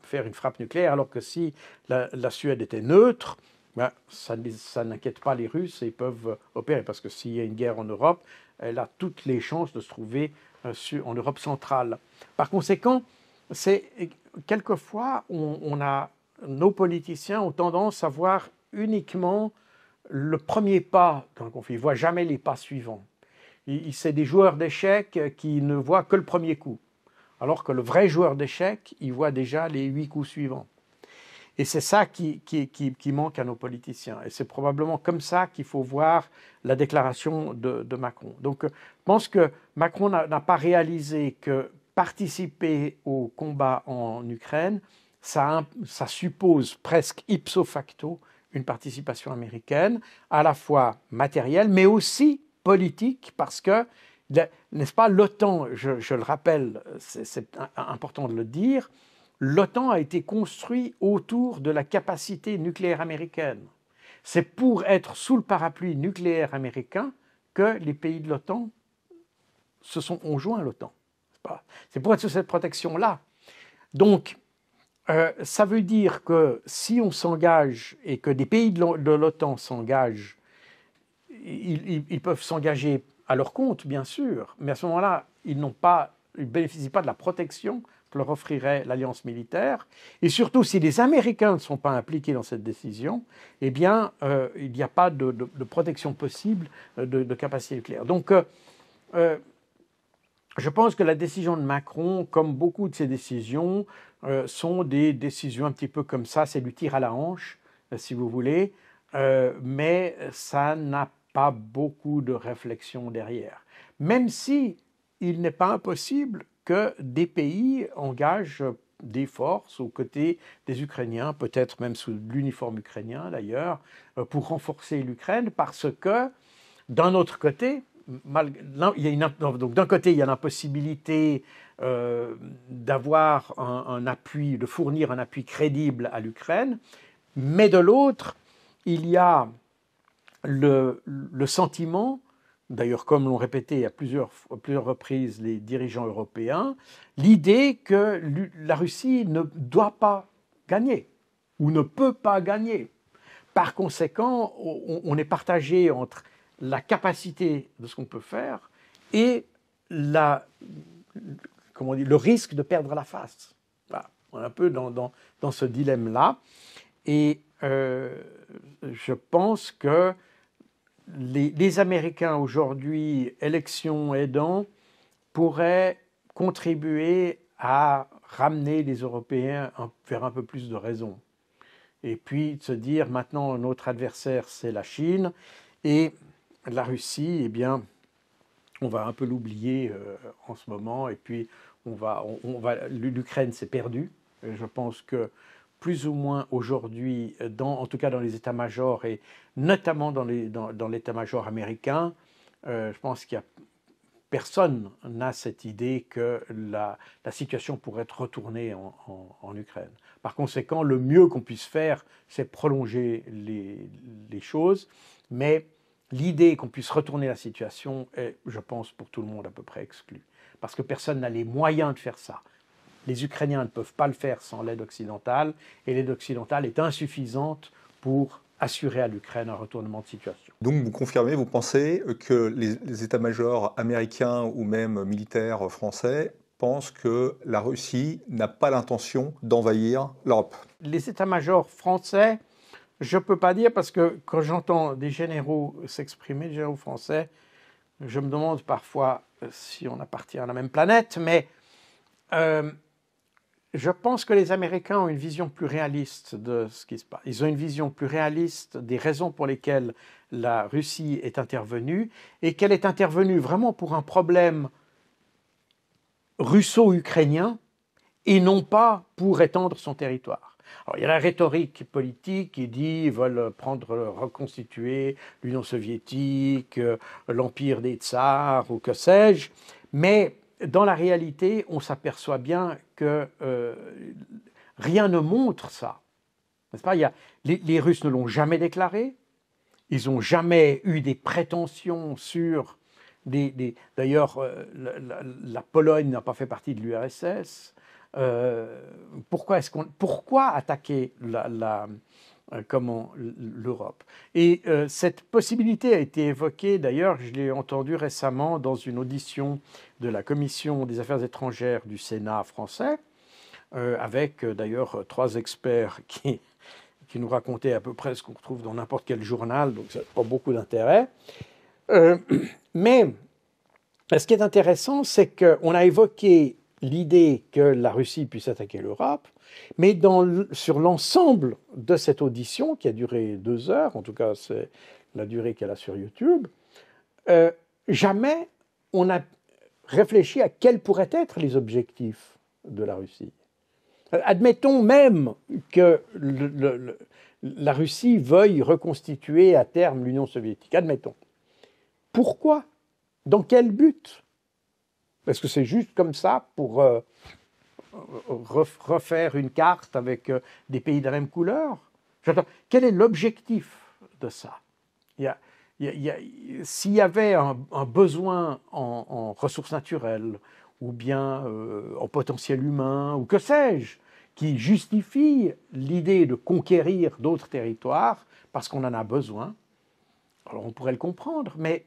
faire une frappe nucléaire, alors que si la Suède était neutre, ben, ça n'inquiète pas les Russes et ils peuvent opérer, parce que s'il y a une guerre en Europe, elle a toutes les chances de se trouver en Europe centrale. Par conséquent, c'est quelquefois, nos politiciens ont tendance à voir uniquement le premier pas d'un conflit, ils ne voient jamais les pas suivants. C'est des joueurs d'échecs qui ne voient que le premier coup, alors que le vrai joueur d'échecs, il voit déjà les 8 coups suivants. Et c'est ça qui manque à nos politiciens. Et c'est probablement comme ça qu'il faut voir la déclaration de Macron. Donc, je pense que Macron n'a pas réalisé que participer au combat en Ukraine, ça suppose presque ipso facto une participation américaine, à la fois matérielle, mais aussi politique, parce que, n'est-ce pas, l'OTAN, je le rappelle, c'est important de le dire, l'OTAN a été construit autour de la capacité nucléaire américaine. C'est pour être sous le parapluie nucléaire américain que les pays de l'OTAN ont joint l'OTAN. C'est pour être sous cette protection-là. Donc, ça veut dire que si on s'engage et que des pays de l'OTAN s'engagent, ils peuvent s'engager à leur compte, bien sûr, mais à ce moment-là, ils ne bénéficient pas de la protection que leur offrirait l'alliance militaire. Et surtout, si les Américains ne sont pas impliqués dans cette décision, eh bien, il n'y a pas de protection possible de capacité nucléaire. Donc, je pense que la décision de Macron, comme beaucoup de ses décisions, sont des décisions un petit peu comme ça, c'est du tir à la hanche, si vous voulez, mais ça n'a pas beaucoup de réflexion derrière. Même si il n'est pas impossible que des pays engagent des forces aux côtés des Ukrainiens, peut-être même sous l'uniforme ukrainien d'ailleurs, pour renforcer l'Ukraine, parce que d'un autre côté, donc d'un côté, il y a l'impossibilité d'avoir un appui, de fournir un appui crédible à l'Ukraine, mais de l'autre, il y a le sentiment, d'ailleurs comme l'ont répété à plusieurs reprises les dirigeants européens, l'idée que la Russie ne doit pas gagner ou ne peut pas gagner. Par conséquent, on est partagé entre la capacité de ce qu'on peut faire et le risque de perdre la face. Voilà. On est un peu dans ce dilemme-là. Et je pense que les Américains aujourd'hui, élections aidant, pourraient contribuer à ramener les Européens vers un peu plus de raison. Et puis de se dire, maintenant, notre adversaire, c'est la Chine, et la Russie, eh bien, on va un peu l'oublier en ce moment, et puis l'Ukraine s'est perdue. Je pense que plus ou moins aujourd'hui, en tout cas dans les états-majors, et notamment dans l'état-major américain, je pense qu'il y a personne n'a cette idée que la situation pourrait être retournée en Ukraine. Par conséquent, le mieux qu'on puisse faire, c'est prolonger les choses, mais l'idée qu'on puisse retourner la situation est, je pense, pour tout le monde à peu près exclue. Parce que personne n'a les moyens de faire ça. Les Ukrainiens ne peuvent pas le faire sans l'aide occidentale, et l'aide occidentale est insuffisante pour assurer à l'Ukraine un retournement de situation. Donc vous confirmez, vous pensez que les états-majors américains ou même militaires français pensent que la Russie n'a pas l'intention d'envahir l'Europe? Les états-majors français, je ne peux pas dire parce que quand j'entends des généraux s'exprimer, des généraux français, je me demande parfois si on appartient à la même planète, mais je pense que les Américains ont une vision plus réaliste de ce qui se passe. Ils ont une vision plus réaliste des raisons pour lesquelles la Russie est intervenue et qu'elle est intervenue vraiment pour un problème russo-ukrainien et non pas pour étendre son territoire. Alors, il y a la rhétorique politique qui dit qu'ils veulent reconstituer l'Union soviétique, l'empire des tsars ou que sais-je, mais dans la réalité, on s'aperçoit bien que rien ne montre ça. N'est-ce pas? Les Russes ne l'ont jamais déclaré, ils n'ont jamais eu des prétentions sur d'ailleurs, la Pologne n'a pas fait partie de l'URSS. Pourquoi attaquer l'Europe? Et cette possibilité a été évoquée, d'ailleurs, je l'ai entendu récemment dans une audition de la Commission des affaires étrangères du Sénat français, avec d'ailleurs 3 experts qui nous racontaient à peu près ce qu'on retrouve dans n'importe quel journal, donc ça n'a pas beaucoup d'intérêt. Mais ce qui est intéressant, c'est qu'on a évoqué l'idée que la Russie puisse attaquer l'Europe, mais sur l'ensemble de cette audition, qui a duré 2 heures, en tout cas c'est la durée qu'elle a sur YouTube, jamais on a réfléchi à quels pourraient être les objectifs de la Russie. Admettons même que la Russie veuille reconstituer à terme l'Union soviétique. Admettons. Pourquoi? Dans quel but? Est-ce que c'est juste comme ça pour refaire une carte avec des pays de la même couleur? Quel est l'objectif de ça? S'il y avait un besoin en ressources naturelles, ou bien en potentiel humain, ou que sais-je, qui justifie l'idée de conquérir d'autres territoires parce qu'on en a besoin, alors on pourrait le comprendre, mais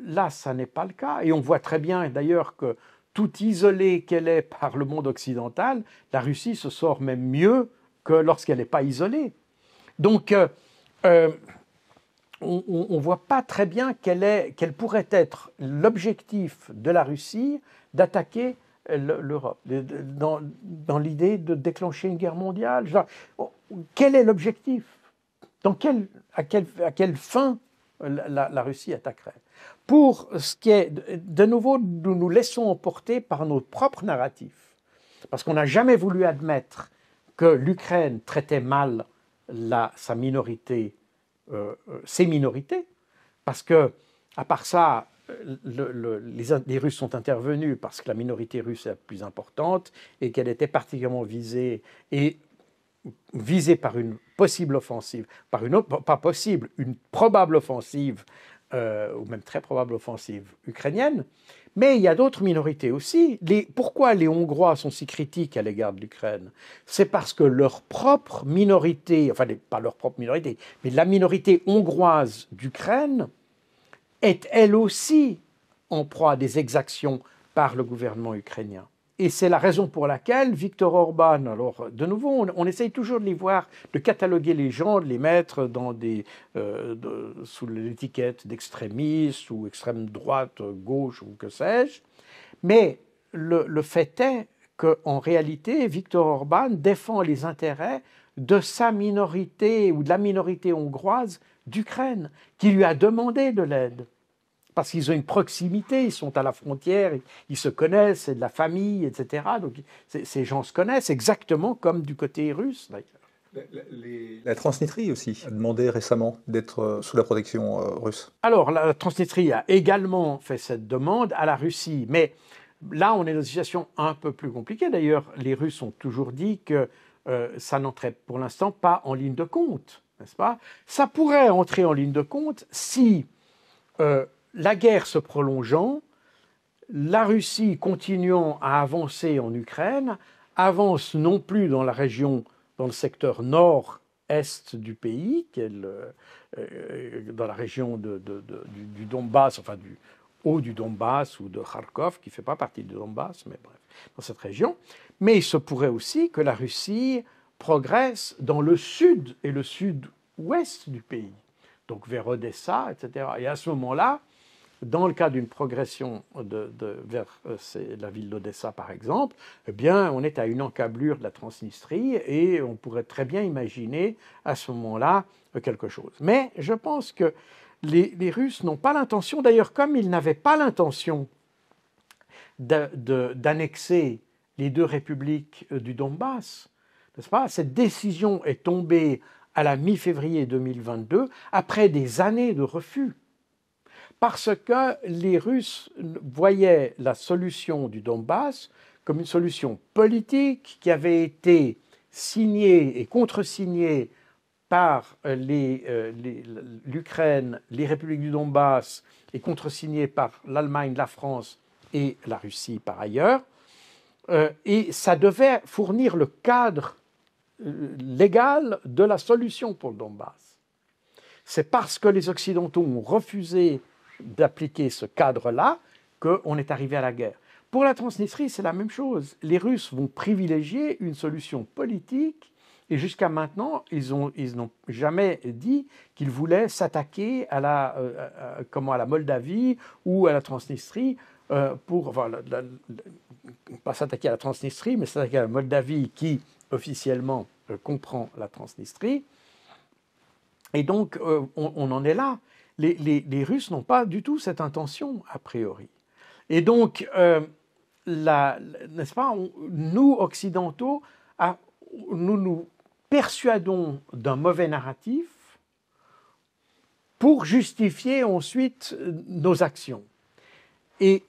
là, ça n'est pas le cas. Et on voit très bien, d'ailleurs, que tout isolée qu'elle est par le monde occidental, la Russie se sort même mieux que lorsqu'elle n'est pas isolée. Donc, on ne voit pas très bien quel pourrait être l'objectif de la Russie d'attaquer l'Europe, dans l'idée de déclencher une guerre mondiale. Quel est l'objectif? À quelle fin la Russie attaquerait? Pour ce qui est, de nouveau, nous nous laissons emporter par notre propre narratif, parce qu'on n'a jamais voulu admettre que l'Ukraine traitait mal ses minorités, parce que, à part ça, les Russes sont intervenus parce que la minorité russe est la plus importante et qu'elle était particulièrement visée par une possible offensive, une probable offensive, ou même très probable offensive ukrainienne. Mais il y a d'autres minorités aussi. Pourquoi les Hongrois sont si critiques à l'égard de l'Ukraine? C'est parce que leur propre minorité, enfin pas leur propre minorité, mais la minorité hongroise d'Ukraine est elle aussi en proie à des exactions par le gouvernement ukrainien. Et c'est la raison pour laquelle Viktor Orban, alors de nouveau, on essaye toujours de les voir, de cataloguer les gens, de les mettre sous l'étiquette d'extrémistes ou extrême droite, gauche ou que sais-je. Mais le fait est qu'en réalité, Viktor Orban défend les intérêts de sa minorité ou de la minorité hongroise d'Ukraine, qui lui a demandé de l'aide. Parce qu'ils ont une proximité, ils sont à la frontière, ils se connaissent, c'est de la famille, etc. Donc ces gens se connaissent, exactement comme du côté russe, d'ailleurs. La Transnistrie aussi a demandé récemment d'être sous la protection russe. Alors, la Transnistrie a également fait cette demande à la Russie, mais là, on est dans une situation un peu plus compliquée. D'ailleurs, les Russes ont toujours dit que ça n'entrait pour l'instant pas en ligne de compte, n'est-ce pas? Ça pourrait entrer en ligne de compte si... la guerre se prolongeant, la Russie continuant à avancer en Ukraine, avance non plus dans la région, dans le secteur nord-est du pays, dans la région du Donbass, enfin du haut du Donbass ou de Kharkov, qui ne fait pas partie du Donbass, mais bref, dans cette région. Mais il se pourrait aussi que la Russie progresse dans le sud, et le sud ouest du pays, donc vers Odessa, etc. Et à ce moment-là, dans le cas d'une progression vers la ville d'Odessa, par exemple, eh bien, on est à une encablure de la Transnistrie et on pourrait très bien imaginer à ce moment-là quelque chose. Mais je pense que les Russes n'ont pas l'intention, d'ailleurs, comme ils n'avaient pas l'intention d'annexer les deux républiques du Donbass, n'est-ce pas? Cette décision est tombée à la mi-février 2022, après des années de refus. Parce que les Russes voyaient la solution du Donbass comme une solution politique qui avait été signée et contresignée par l'Ukraine, les républiques du Donbass, et contresignée par l'Allemagne, la France et la Russie par ailleurs. Et ça devait fournir le cadre légal de la solution pour le Donbass. C'est parce que les Occidentaux ont refusé d'appliquer ce cadre-là qu'on est arrivé à la guerre. Pour la Transnistrie, c'est la même chose. Les Russes vont privilégier une solution politique et jusqu'à maintenant, ils n'ont jamais dit qu'ils voulaient s'attaquer à la Moldavie ou à la Transnistrie pas s'attaquer à la Transnistrie, mais s'attaquer à la Moldavie qui officiellement comprend la Transnistrie. Et donc, on en est là. Les Russes n'ont pas du tout cette intention, a priori. Et donc, n'est-ce pas, nous, Occidentaux, nous nous persuadons d'un mauvais narratif pour justifier ensuite nos actions. Et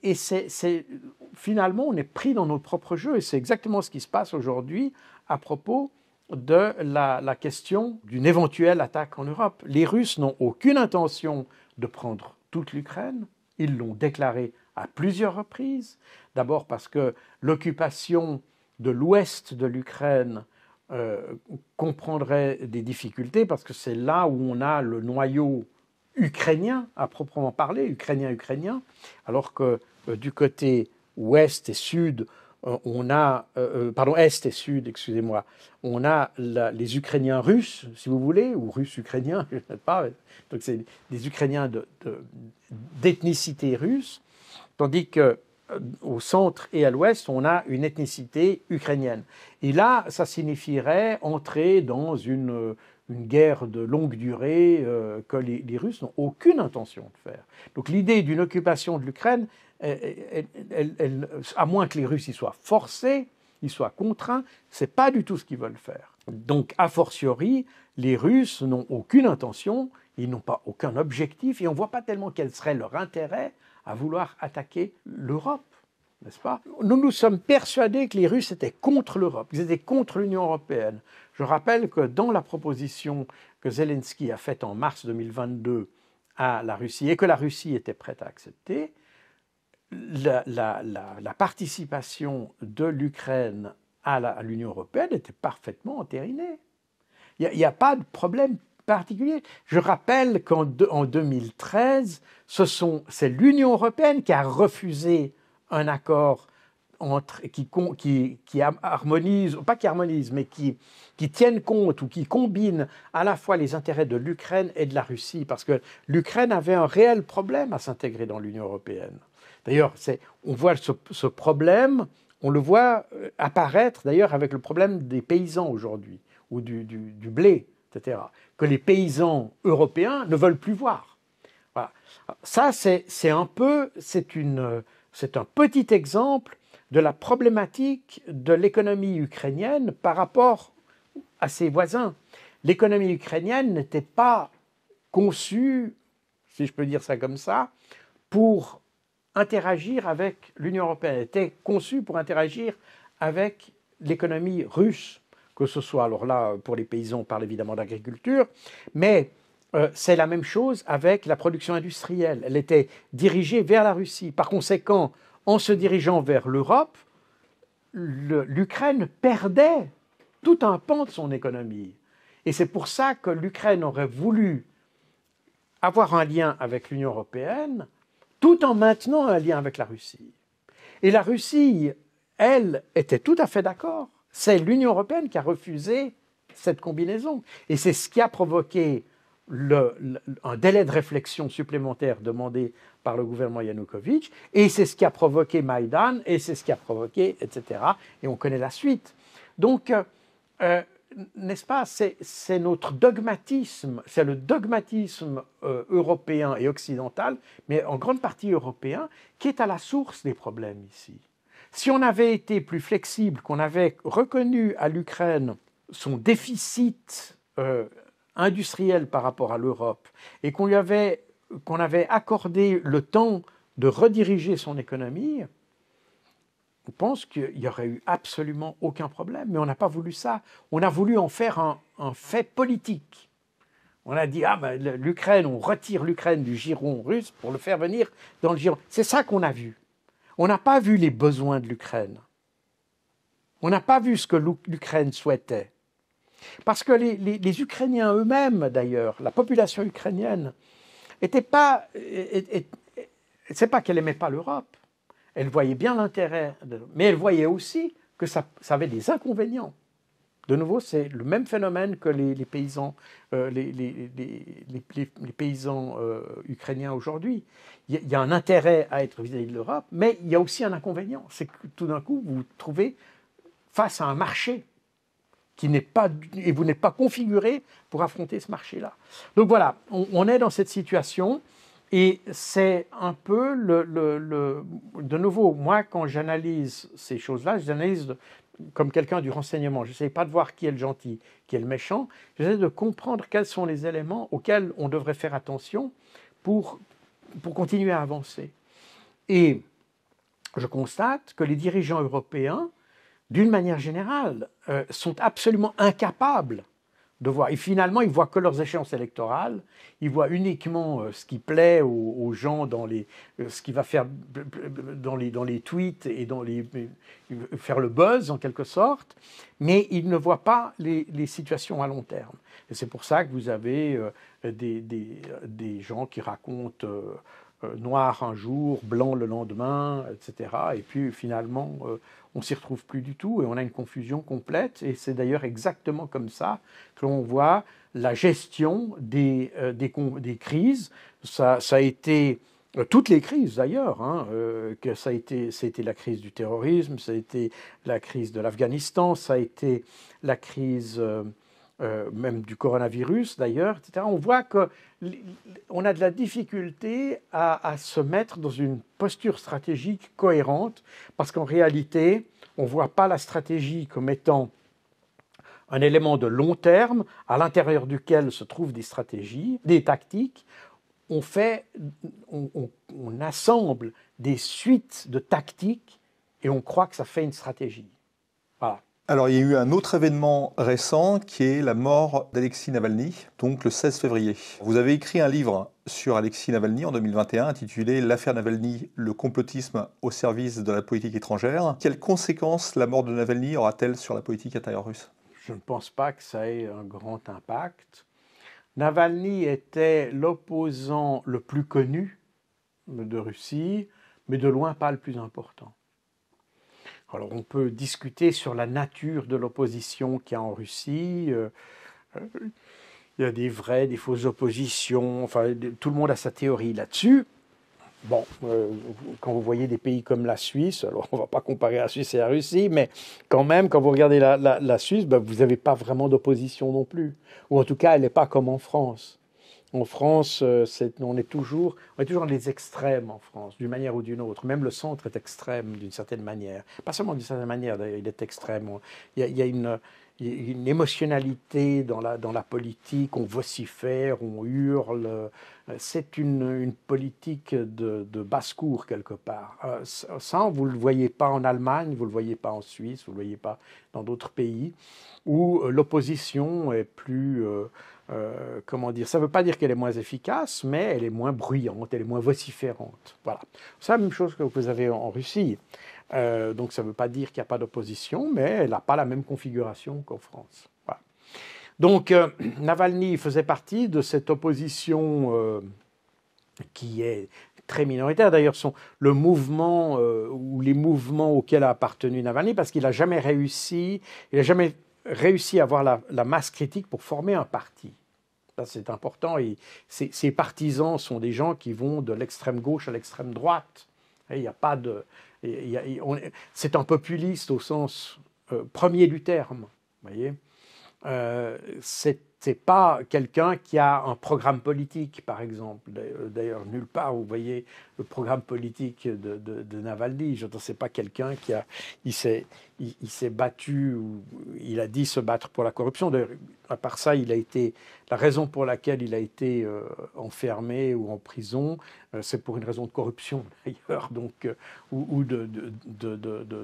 finalement, on est pris dans notre propre jeu, et c'est exactement ce qui se passe aujourd'hui à propos de la question d'une éventuelle attaque en Europe. Les Russes n'ont aucune intention de prendre toute l'Ukraine. Ils l'ont déclaré à plusieurs reprises. D'abord parce que l'occupation de l'ouest de l'Ukraine comprendrait des difficultés, parce que c'est là où on a le noyau ukrainien, à proprement parler, ukrainien, alors que du côté ouest et sud, on a, est et sud, excusez-moi, on a les Ukrainiens russes, si vous voulez, ou russes-ukrainiens, je ne sais pas, donc c'est des Ukrainiens d'ethnicité russe, tandis qu'au centre et à l'ouest, on a une ethnicité ukrainienne. Et là, ça signifierait entrer dans une guerre de longue durée que les Russes n'ont aucune intention de faire. Donc l'idée d'une occupation de l'Ukraine, à moins que les Russes y soient forcés, y soient contraints, ce n'est pas du tout ce qu'ils veulent faire. Donc, a fortiori, les Russes n'ont aucune intention, ils n'ont pas aucun objectif, et on ne voit pas tellement quel serait leur intérêt à vouloir attaquer l'Europe, n'est-ce pas? Nous nous sommes persuadés que les Russes étaient contre l'Europe, ils étaient contre l'Union européenne. Je rappelle que dans la proposition que Zelensky a faite en mars 2022 à la Russie, et que la Russie était prête à accepter, la participation de l'Ukraine à l'Union européenne était parfaitement entérinée. Il n'y a pas de problème particulier. Je rappelle qu'en 2013, c'est l'Union européenne qui a refusé un accord qui harmonise, pas qui harmonise, mais qui tienne compte ou qui combine à la fois les intérêts de l'Ukraine et de la Russie, parce que l'Ukraine avait un réel problème à s'intégrer dans l'Union européenne. D'ailleurs, on voit ce problème, on le voit apparaître d'ailleurs avec le problème des paysans aujourd'hui, ou du blé, etc., que les paysans européens ne veulent plus voir. Voilà. Ça, c'est un petit exemple de la problématique de l'économie ukrainienne par rapport à ses voisins. L'économie ukrainienne n'était pas conçue, si je peux dire ça comme ça, pour interagir avec l'Union européenne. Elle était conçue pour interagir avec l'économie russe, que ce soit, alors là, pour les paysans, on parle évidemment d'agriculture, mais c'est la même chose avec la production industrielle. Elle était dirigée vers la Russie. Par conséquent, en se dirigeant vers l'Europe, l'Ukraine perdait tout un pan de son économie. Et c'est pour ça que l'Ukraine aurait voulu avoir un lien avec l'Union européenne, tout en maintenant un lien avec la Russie. Et la Russie, elle, était tout à fait d'accord. C'est l'Union européenne qui a refusé cette combinaison. Et c'est ce qui a provoqué un délai de réflexion supplémentaire demandé par le gouvernement Yanukovych, et c'est ce qui a provoqué Maïdan, et c'est ce qui a provoqué, etc. Et on connaît la suite. Donc, n'est-ce pas, c'est notre dogmatisme, c'est le dogmatisme européen et occidental, mais en grande partie européen, qui est à la source des problèmes ici. Si on avait été plus flexible, qu'on avait reconnu à l'Ukraine son déficit industriel par rapport à l'Europe, et qu'on avait accordé le temps de rediriger son économie, on pense qu'il n'y aurait eu absolument aucun problème. Mais on n'a pas voulu ça. On a voulu en faire un fait politique. On a dit, l'Ukraine, on retire l'Ukraine du giron russe pour le faire venir dans le giron. C'est ça qu'on a vu. On n'a pas vu les besoins de l'Ukraine. On n'a pas vu ce que l'Ukraine souhaitait. Parce que les Ukrainiens eux-mêmes, d'ailleurs, la population ukrainienne, c'est pas qu'elle n'aimait pas l'Europe. Elle voyait bien l'intérêt, mais elle voyait aussi que ça avait des inconvénients. De nouveau, c'est le même phénomène que les paysans, les paysans ukrainiens aujourd'hui. Il y a un intérêt à être vis-à-vis de l'Europe, mais il y a aussi un inconvénient. C'est que tout d'un coup, vous vous trouvez face à un marché qui n'est pas, et vous n'êtes pas configuré pour affronter ce marché-là. Donc voilà, on est dans cette situation. Et c'est un peu de nouveau, moi, quand j'analyse ces choses-là, j'analyse comme quelqu'un du renseignement. Je n'essaie pas de voir qui est le gentil, qui est le méchant. J'essaie de comprendre quels sont les éléments auxquels on devrait faire attention pour continuer à avancer. Et je constate que les dirigeants européens, d'une manière générale, sont absolument incapables de voir. Et finalement, ils ne voient que leurs échéances électorales, ils voient uniquement ce qui plaît aux gens, ce qui va faire dans les tweets et faire le buzz en quelque sorte, mais ils ne voient pas les situations à long terme. Et c'est pour ça que vous avez des gens qui racontent noir un jour, blanc le lendemain, etc. Et puis finalement, on ne s'y retrouve plus du tout et on a une confusion complète. Et c'est d'ailleurs exactement comme ça que l'on voit la gestion des crises. Ça a été, toutes les crises d'ailleurs, que ça a été la crise du terrorisme, ça a été la crise de l'Afghanistan, ça a été la crise même du coronavirus d'ailleurs, etc. On voit qu'on a de la difficulté à se mettre dans une posture stratégique cohérente parce qu'en réalité, on ne voit pas la stratégie comme étant un élément de long terme à l'intérieur duquel se trouvent des stratégies, des tactiques. On assemble des suites de tactiques et on croit que ça fait une stratégie. Voilà. Alors, il y a eu un autre événement récent qui est la mort d'Alexeï Navalny, donc le 16 février. Vous avez écrit un livre sur Alexeï Navalny en 2021 intitulé « L'affaire Navalny, le complotisme au service de la politique étrangère ». Quelles conséquences la mort de Navalny aura-t-elle sur la politique intérieure russe ? Je ne pense pas que ça ait un grand impact. Navalny était l'opposant le plus connu de Russie, mais de loin pas le plus important. Alors on peut discuter sur la nature de l'opposition qu'il y a en Russie. Il y a des vraies, des fausses oppositions. Enfin, tout le monde a sa théorie là-dessus. Bon, quand vous voyez des pays comme la Suisse, alors on ne va pas comparer la Suisse et la Russie, mais quand même, quand vous regardez la Suisse, vous n'avez pas vraiment d'opposition non plus. Ou en tout cas, elle n'est pas comme en France. En France, on est toujours dans les extrêmes en France, d'une manière ou d'une autre. Même le centre est extrême d'une certaine manière. Pas seulement d'une certaine manière, d'ailleurs, il est extrême. Il y a une émotionnalité dans la politique, on vocifère, on hurle. C'est une politique de basse-cour quelque part. Ça, vous ne le voyez pas en Allemagne, vous ne le voyez pas en Suisse, vous ne le voyez pas dans d'autres pays, où l'opposition est plus... comment dire, ça ne veut pas dire qu'elle est moins efficace, mais elle est moins bruyante, elle est moins vociférante. Voilà. C'est la même chose que vous avez en Russie. Donc ça ne veut pas dire qu'il n'y a pas d'opposition, mais elle n'a pas la même configuration qu'en France. Voilà. Donc Navalny faisait partie de cette opposition qui est très minoritaire. D'ailleurs, le mouvement ou les mouvements auxquels a appartenu Navalny, parce qu'il n'a jamais réussi, il n'a jamais réussi à avoir la masse critique pour former un parti. Ça, c'est important. Et ces partisans sont des gens qui vont de l'extrême gauche à l'extrême droite. Il n'y a pas de... c'est un populiste au sens premier du terme. Vous voyez, c'est pas quelqu'un qui a un programme politique, par exemple. D'ailleurs, nulle part, vous voyez le programme politique de Navalny. Je ne sais pas quelqu'un qui a... Il s'est battu, ou il a dit se battre pour la corruption. D'ailleurs, à part ça, la raison pour laquelle il a été enfermé ou en prison, c'est pour une raison de corruption, d'ailleurs, donc, ou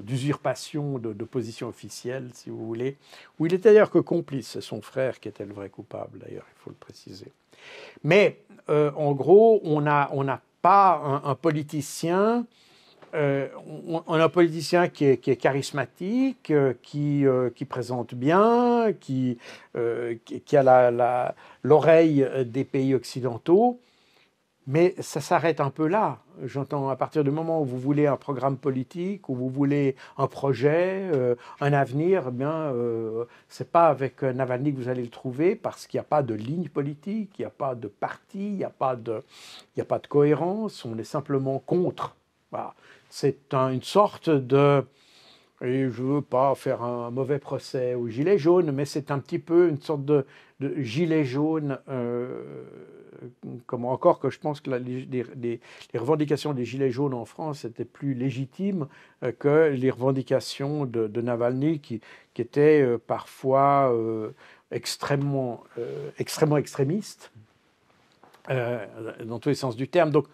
d'usurpation de position officielle, si vous voulez, où il était d'ailleurs que complice. C'est son frère qui était le vrai coupable, d'ailleurs, il faut le préciser. Mais, en gros, on n'a pas un politicien... on a un politicien qui est charismatique, qui présente bien, qui a l'oreille des pays occidentaux, mais ça s'arrête un peu là. J'entends, à partir du moment où vous voulez un programme politique, où vous voulez un projet, un avenir, eh bien, c'est pas avec Navalny que vous allez le trouver, parce qu'il n'y a pas de ligne politique, il n'y a pas de parti, il n'y a pas de cohérence, on est simplement contre. Voilà. C'est une sorte de, et je ne veux pas faire un mauvais procès aux gilets jaunes, mais c'est un petit peu une sorte de gilet jaune, comme encore que je pense que les revendications des gilets jaunes en France étaient plus légitimes que les revendications de Navalny, qui étaient parfois extrêmement extrémistes, dans tous les sens du terme. Donc,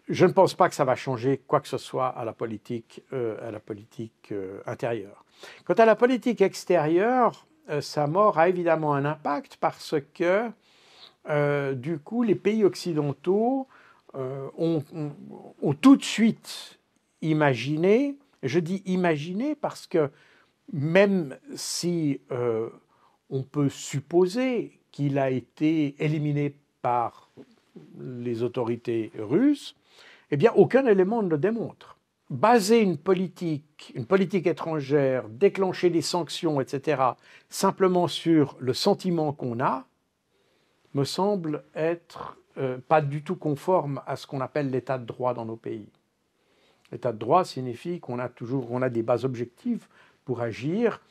je ne pense pas que ça va changer quoi que ce soit à la politique intérieure. Quant à la politique extérieure, sa mort a évidemment un impact parce que, du coup, les pays occidentaux ont tout de suite imaginé, je dis imaginé parce que même si on peut supposer qu'il a été éliminé par les autorités russes, eh bien, aucun élément ne le démontre. Baser une politique étrangère, déclencher des sanctions, etc., simplement sur le sentiment qu'on a, me semble être pas du tout conforme à ce qu'on appelle l'état de droit dans nos pays. L'état de droit signifie qu'on a des bases objectives pour agir,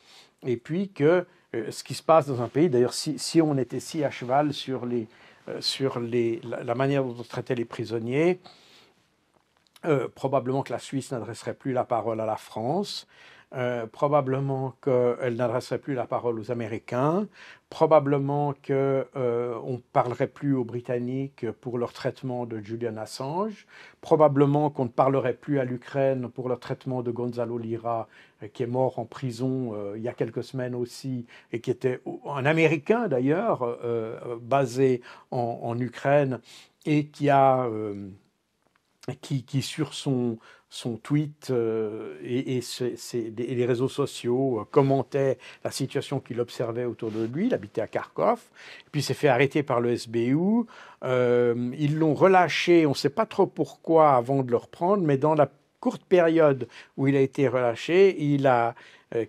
et puis que ce qui se passe dans un pays, d'ailleurs, si on était si à cheval sur la manière dont on traitait les prisonniers, probablement que la Suisse n'adresserait plus la parole à la France, probablement qu'elle n'adresserait plus la parole aux Américains, probablement qu'on ne parlerait plus aux Britanniques pour leur traitement de Julian Assange, probablement qu'on ne parlerait plus à l'Ukraine pour leur traitement de Gonzalo Lira, qui est mort en prison il y a quelques semaines aussi, et qui était un Américain d'ailleurs, basé en Ukraine, et qui sur son tweet et les réseaux sociaux commentait la situation qu'il observait autour de lui. Il habitait à Kharkov, puis il s'est fait arrêter par le SBU. Ils l'ont relâché, on ne sait pas trop pourquoi avant de le reprendre, mais dans la courte période où il a été relâché, il a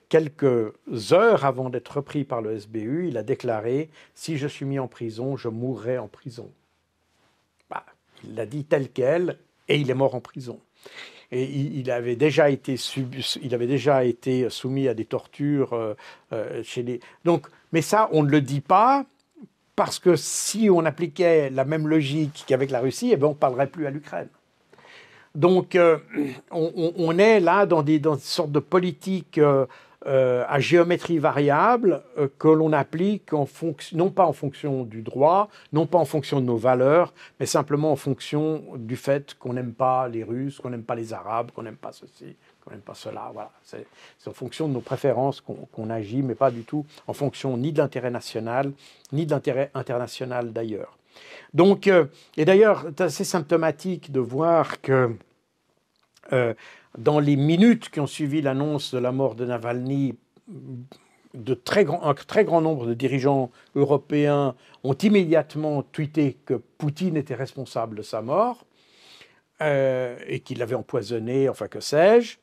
quelques heures avant d'être repris par le SBU, il a déclaré « Si je suis mis en prison, je mourrai en prison ». Il l'a dit tel quel, et il est mort en prison. Et il avait déjà été soumis à des tortures chez les... Donc, mais ça, on ne le dit pas, parce que si on appliquait la même logique qu'avec la Russie, eh bien, on ne parlerait plus à l'Ukraine. Donc, on est là dans une sorte de politique à géométrie variable que l'on applique non pas en fonction du droit, non pas en fonction de nos valeurs, mais simplement en fonction du fait qu'on n'aime pas les Russes, qu'on n'aime pas les Arabes, qu'on n'aime pas ceci, qu'on n'aime pas cela. Voilà. C'est en fonction de nos préférences qu'on agit, mais pas du tout en fonction ni de l'intérêt national, ni de l'intérêt international d'ailleurs. Donc, et d'ailleurs, c'est assez symptomatique de voir que dans les minutes qui ont suivi l'annonce de la mort de Navalny, un très grand nombre de dirigeants européens ont immédiatement tweeté que Poutine était responsable de sa mort et qu'il l'avait empoisonné, enfin que sais-je.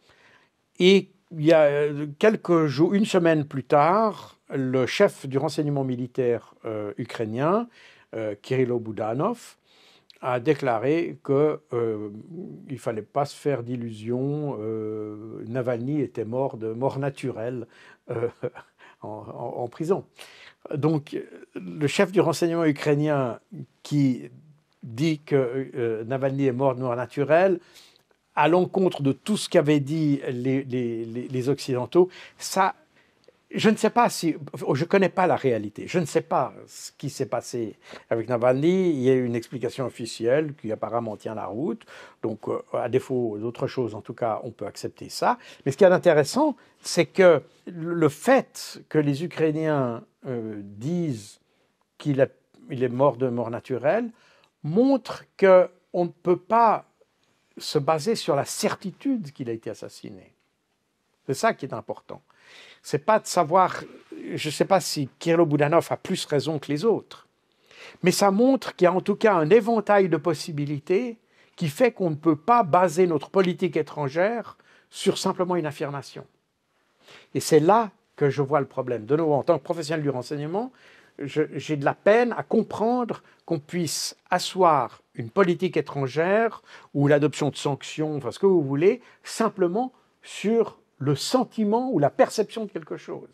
Et il y a quelques jours, une semaine plus tard, le chef du renseignement militaire ukrainien, Kirilo Budanov, a déclaré qu'il ne fallait pas se faire d'illusions. Navalny était mort de mort naturelle en prison. Donc, le chef du renseignement ukrainien qui dit que Navalny est mort de mort naturelle, à l'encontre de tout ce qu'avaient dit les Occidentaux, ça, je ne sais pas si, je ne connais pas la réalité, je ne sais pas ce qui s'est passé avec Navalny. Il y a une explication officielle qui apparemment tient la route, donc à défaut d'autre chose, en tout cas, on peut accepter ça. Mais ce qui est intéressant, c'est que le fait que les Ukrainiens disent qu'il est mort de mort naturelle montre qu'on ne peut pas se baser sur la certitude qu'il a été assassiné. C'est ça qui est important. C'est pas de savoir, je ne sais pas si Kirilo Budanov a plus raison que les autres, mais ça montre qu'il y a en tout cas un éventail de possibilités qui fait qu'on ne peut pas baser notre politique étrangère sur simplement une affirmation. Et c'est là que je vois le problème. De nouveau, en tant que professionnel du renseignement, j'ai de la peine à comprendre qu'on puisse asseoir une politique étrangère ou l'adoption de sanctions, enfin ce que vous voulez, simplement sur le sentiment ou la perception de quelque chose.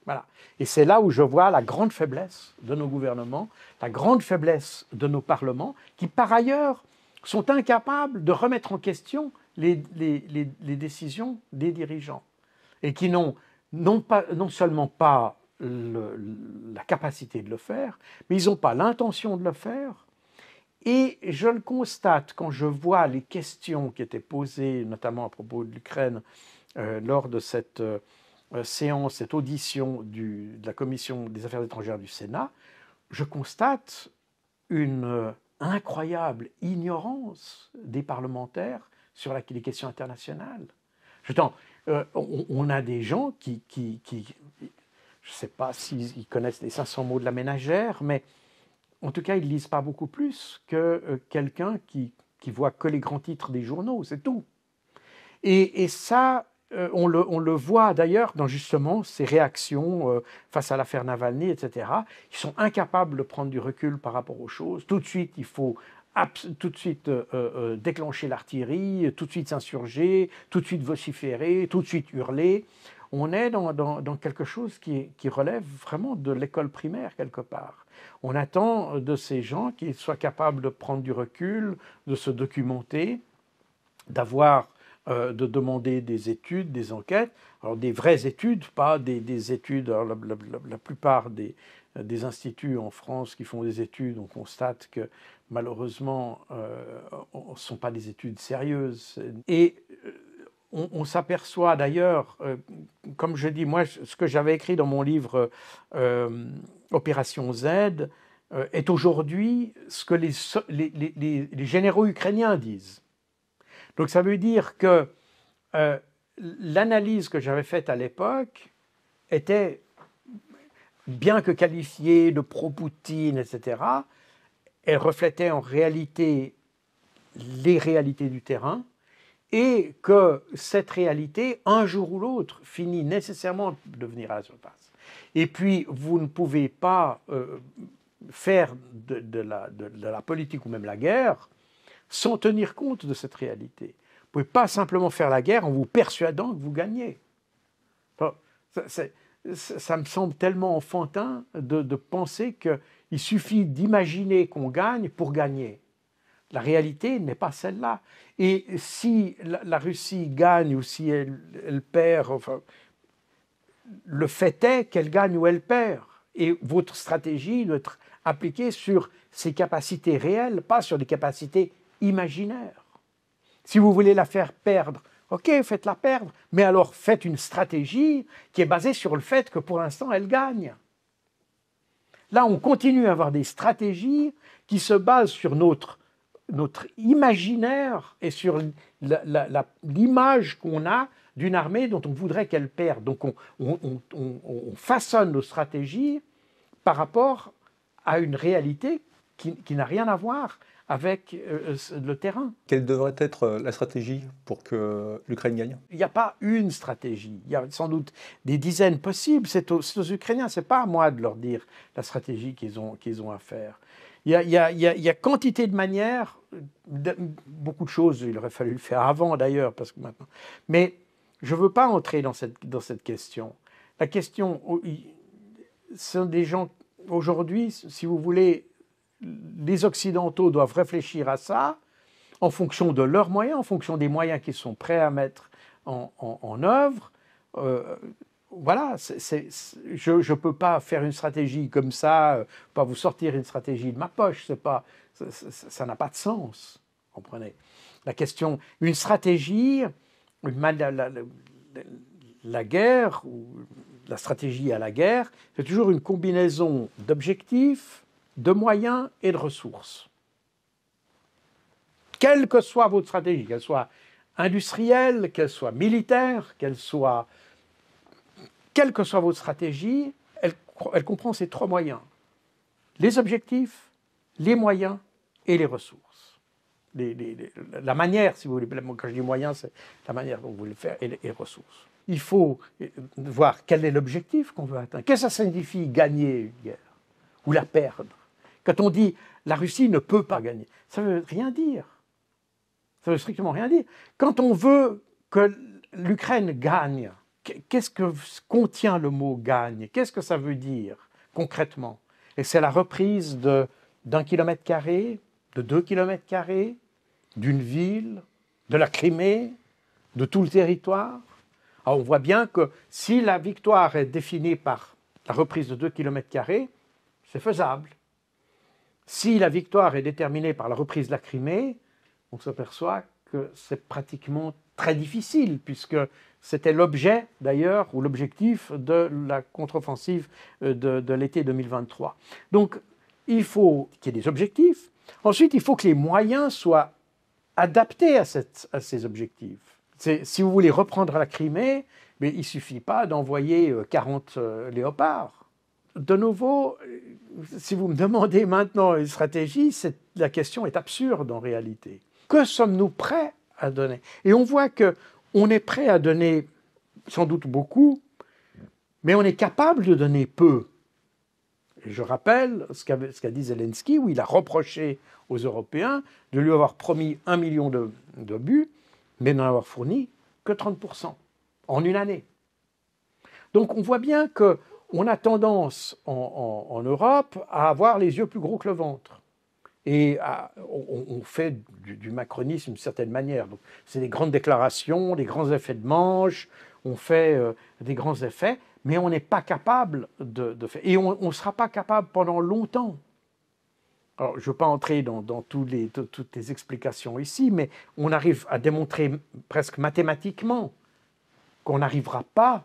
Voilà. Et c'est là où je vois la grande faiblesse de nos gouvernements, la grande faiblesse de nos parlements, qui par ailleurs sont incapables de remettre en question les décisions des dirigeants et qui n'ont non seulement pas la capacité de le faire, mais ils n'ont pas l'intention de le faire. Et je le constate quand je vois les questions qui étaient posées, notamment à propos de l'Ukraine, lors de cette séance, cette audition de la Commission des affaires étrangères du Sénat, je constate une incroyable ignorance des parlementaires sur les questions internationales. On a des gens qui je ne sais pas s'ils connaissent les 500 mots de la ménagère, mais en tout cas, ils ne lisent pas beaucoup plus que quelqu'un qui voit que les grands titres des journaux, c'est tout. Et ça, on le voit d'ailleurs dans justement ces réactions face à l'affaire Navalny, etc. Ils sont incapables de prendre du recul par rapport aux choses. Tout de suite, il faut tout de suite déclencher l'artillerie, tout de suite s'insurger, tout de suite vociférer, tout de suite hurler. On est dans quelque chose qui relève vraiment de l'école primaire quelque part. On attend de ces gens qu'ils soient capables de prendre du recul, de se documenter, de demander des études, des enquêtes. Alors des vraies études, pas des études. Alors, la plupart des instituts en France qui font des études, on constate que malheureusement, ce ne sont pas des études sérieuses. Et on s'aperçoit d'ailleurs, comme je dis, moi, ce que j'avais écrit dans mon livre Opération Z est aujourd'hui ce que les généraux ukrainiens disent. Donc ça veut dire que l'analyse que j'avais faite à l'époque était, bien que qualifiée de pro-Poutine, etc., elle reflétait en réalité les réalités du terrain, et que cette réalité, un jour ou l'autre, finit nécessairement de venir à la surface. Et puis, vous ne pouvez pas faire de la politique ou même la guerre sans tenir compte de cette réalité. Vous ne pouvez pas simplement faire la guerre en vous persuadant que vous gagnez. Enfin, ça me semble tellement enfantin de penser qu'il suffit d'imaginer qu'on gagne pour gagner. La réalité n'est pas celle-là. Et si la Russie gagne ou si elle perd, enfin, le fait est qu'elle gagne ou elle perd. Et votre stratégie doit être appliquée sur ses capacités réelles, pas sur des capacités imaginaires. Si vous voulez la faire perdre, ok, faites-la perdre, mais alors faites une stratégie qui est basée sur le fait que pour l'instant elle gagne. Là, on continue à avoir des stratégies qui se basent sur notre imaginaire et sur l'image qu'on a d'une armée dont on voudrait qu'elle perde. Donc on façonne nos stratégies par rapport à une réalité qui n'a rien à voir avec le terrain. Quelle devrait être la stratégie pour que l'Ukraine gagne? Il n'y a pas une stratégie. Il y a sans doute des dizaines possibles. C'est aux Ukrainiens. Ce n'est pas à moi de leur dire la stratégie qu'ils ont à faire. Il y a quantité de manières, beaucoup de choses. Il aurait fallu le faire avant d'ailleurs, parce que maintenant. Mais je ne veux pas entrer dans cette question. La question, ce sont des gens aujourd'hui, si vous voulez. Les Occidentaux doivent réfléchir à ça en fonction de leurs moyens, en fonction des moyens qu'ils sont prêts à mettre en œuvre. Voilà, je ne peux pas faire une stratégie comme ça, pas vous sortir une stratégie de ma poche, ça n'a pas de sens, comprenez. La question, une stratégie, la guerre, ou la stratégie à la guerre, c'est toujours une combinaison d'objectifs, de moyens et de ressources. Quelle que soit votre stratégie, qu'elle soit industrielle, qu'elle soit militaire, quelle que soit votre stratégie, elle comprend ces trois moyens. Les objectifs, les moyens et les ressources. La manière, si vous voulez, quand je dis moyens, c'est la manière dont vous voulez le faire et les ressources. Il faut voir quel est l'objectif qu'on veut atteindre. Qu'est-ce que ça signifie gagner une guerre ou la perdre? Quand on dit la Russie ne peut pas gagner, ça ne veut rien dire. Ça ne veut strictement rien dire. Quand on veut que l'Ukraine gagne, qu'est-ce que contient le mot gagne? Qu'est-ce que ça veut dire concrètement? Et c'est la reprise d'1 kilomètre carré, de 2 kilomètres carrés, d'une ville, de la Crimée, de tout le territoire. Alors on voit bien que si la victoire est définie par la reprise de 2 kilomètres carrés, c'est faisable. Si la victoire est déterminée par la reprise de la Crimée, on s'aperçoit que c'est pratiquement très difficile, puisque c'était l'objet d'ailleurs, ou l'objectif de la contre-offensive de l'été 2023. Donc il faut qu'il y ait des objectifs. Ensuite, il faut que les moyens soient adaptés à ces objectifs. Si vous voulez reprendre la Crimée, mais il ne suffit pas d'envoyer 40 léopards. De nouveau, si vous me demandez maintenant une stratégie, la question est absurde en réalité. Que sommes-nous prêts à donner? Et on voit qu'on est prêt à donner sans doute beaucoup, mais on est capable de donner peu. Et je rappelle ce qu'a dit Zelensky, où il a reproché aux Européens de lui avoir promis 1 million d'obus, mais n'en avoir fourni que 30% en une année. Donc on voit bien qu'on a tendance en Europe à avoir les yeux plus gros que le ventre. Et on fait du macronisme d'une certaine manière. Donc, c'est des grandes déclarations, des grands effets de manche, on fait des grands effets, mais on n'est pas capable de faire. Et on ne sera pas capable pendant longtemps. Alors, je ne veux pas entrer dans toutes les explications ici, mais on arrive à démontrer presque mathématiquement qu'on n'arrivera pas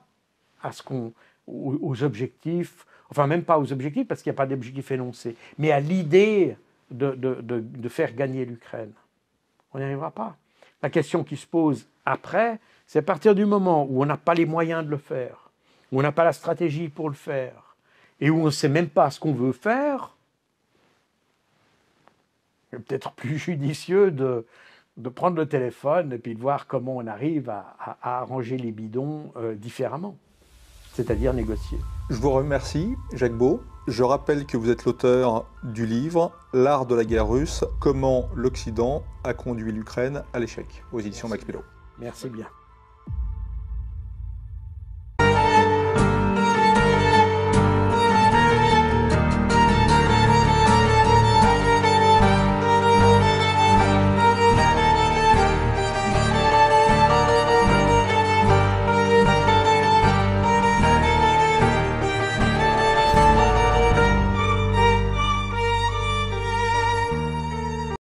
aux objectifs, enfin même pas aux objectifs parce qu'il n'y a pas d'objectif énoncé, mais à l'idée de faire gagner l'Ukraine. On n'y arrivera pas. La question qui se pose après, c'est à partir du moment où on n'a pas les moyens de le faire, où on n'a pas la stratégie pour le faire, et où on ne sait même pas ce qu'on veut faire, c'est peut-être plus judicieux de prendre le téléphone et puis de voir comment on arrive à arranger les bidons différemment, c'est-à-dire négocier. Je vous remercie, Jacques Beau. Je rappelle que vous êtes l'auteur du livre « L'art de la guerre russe, comment l'Occident a conduit l'Ukraine à l'échec » aux éditions Max Bello. Merci bien.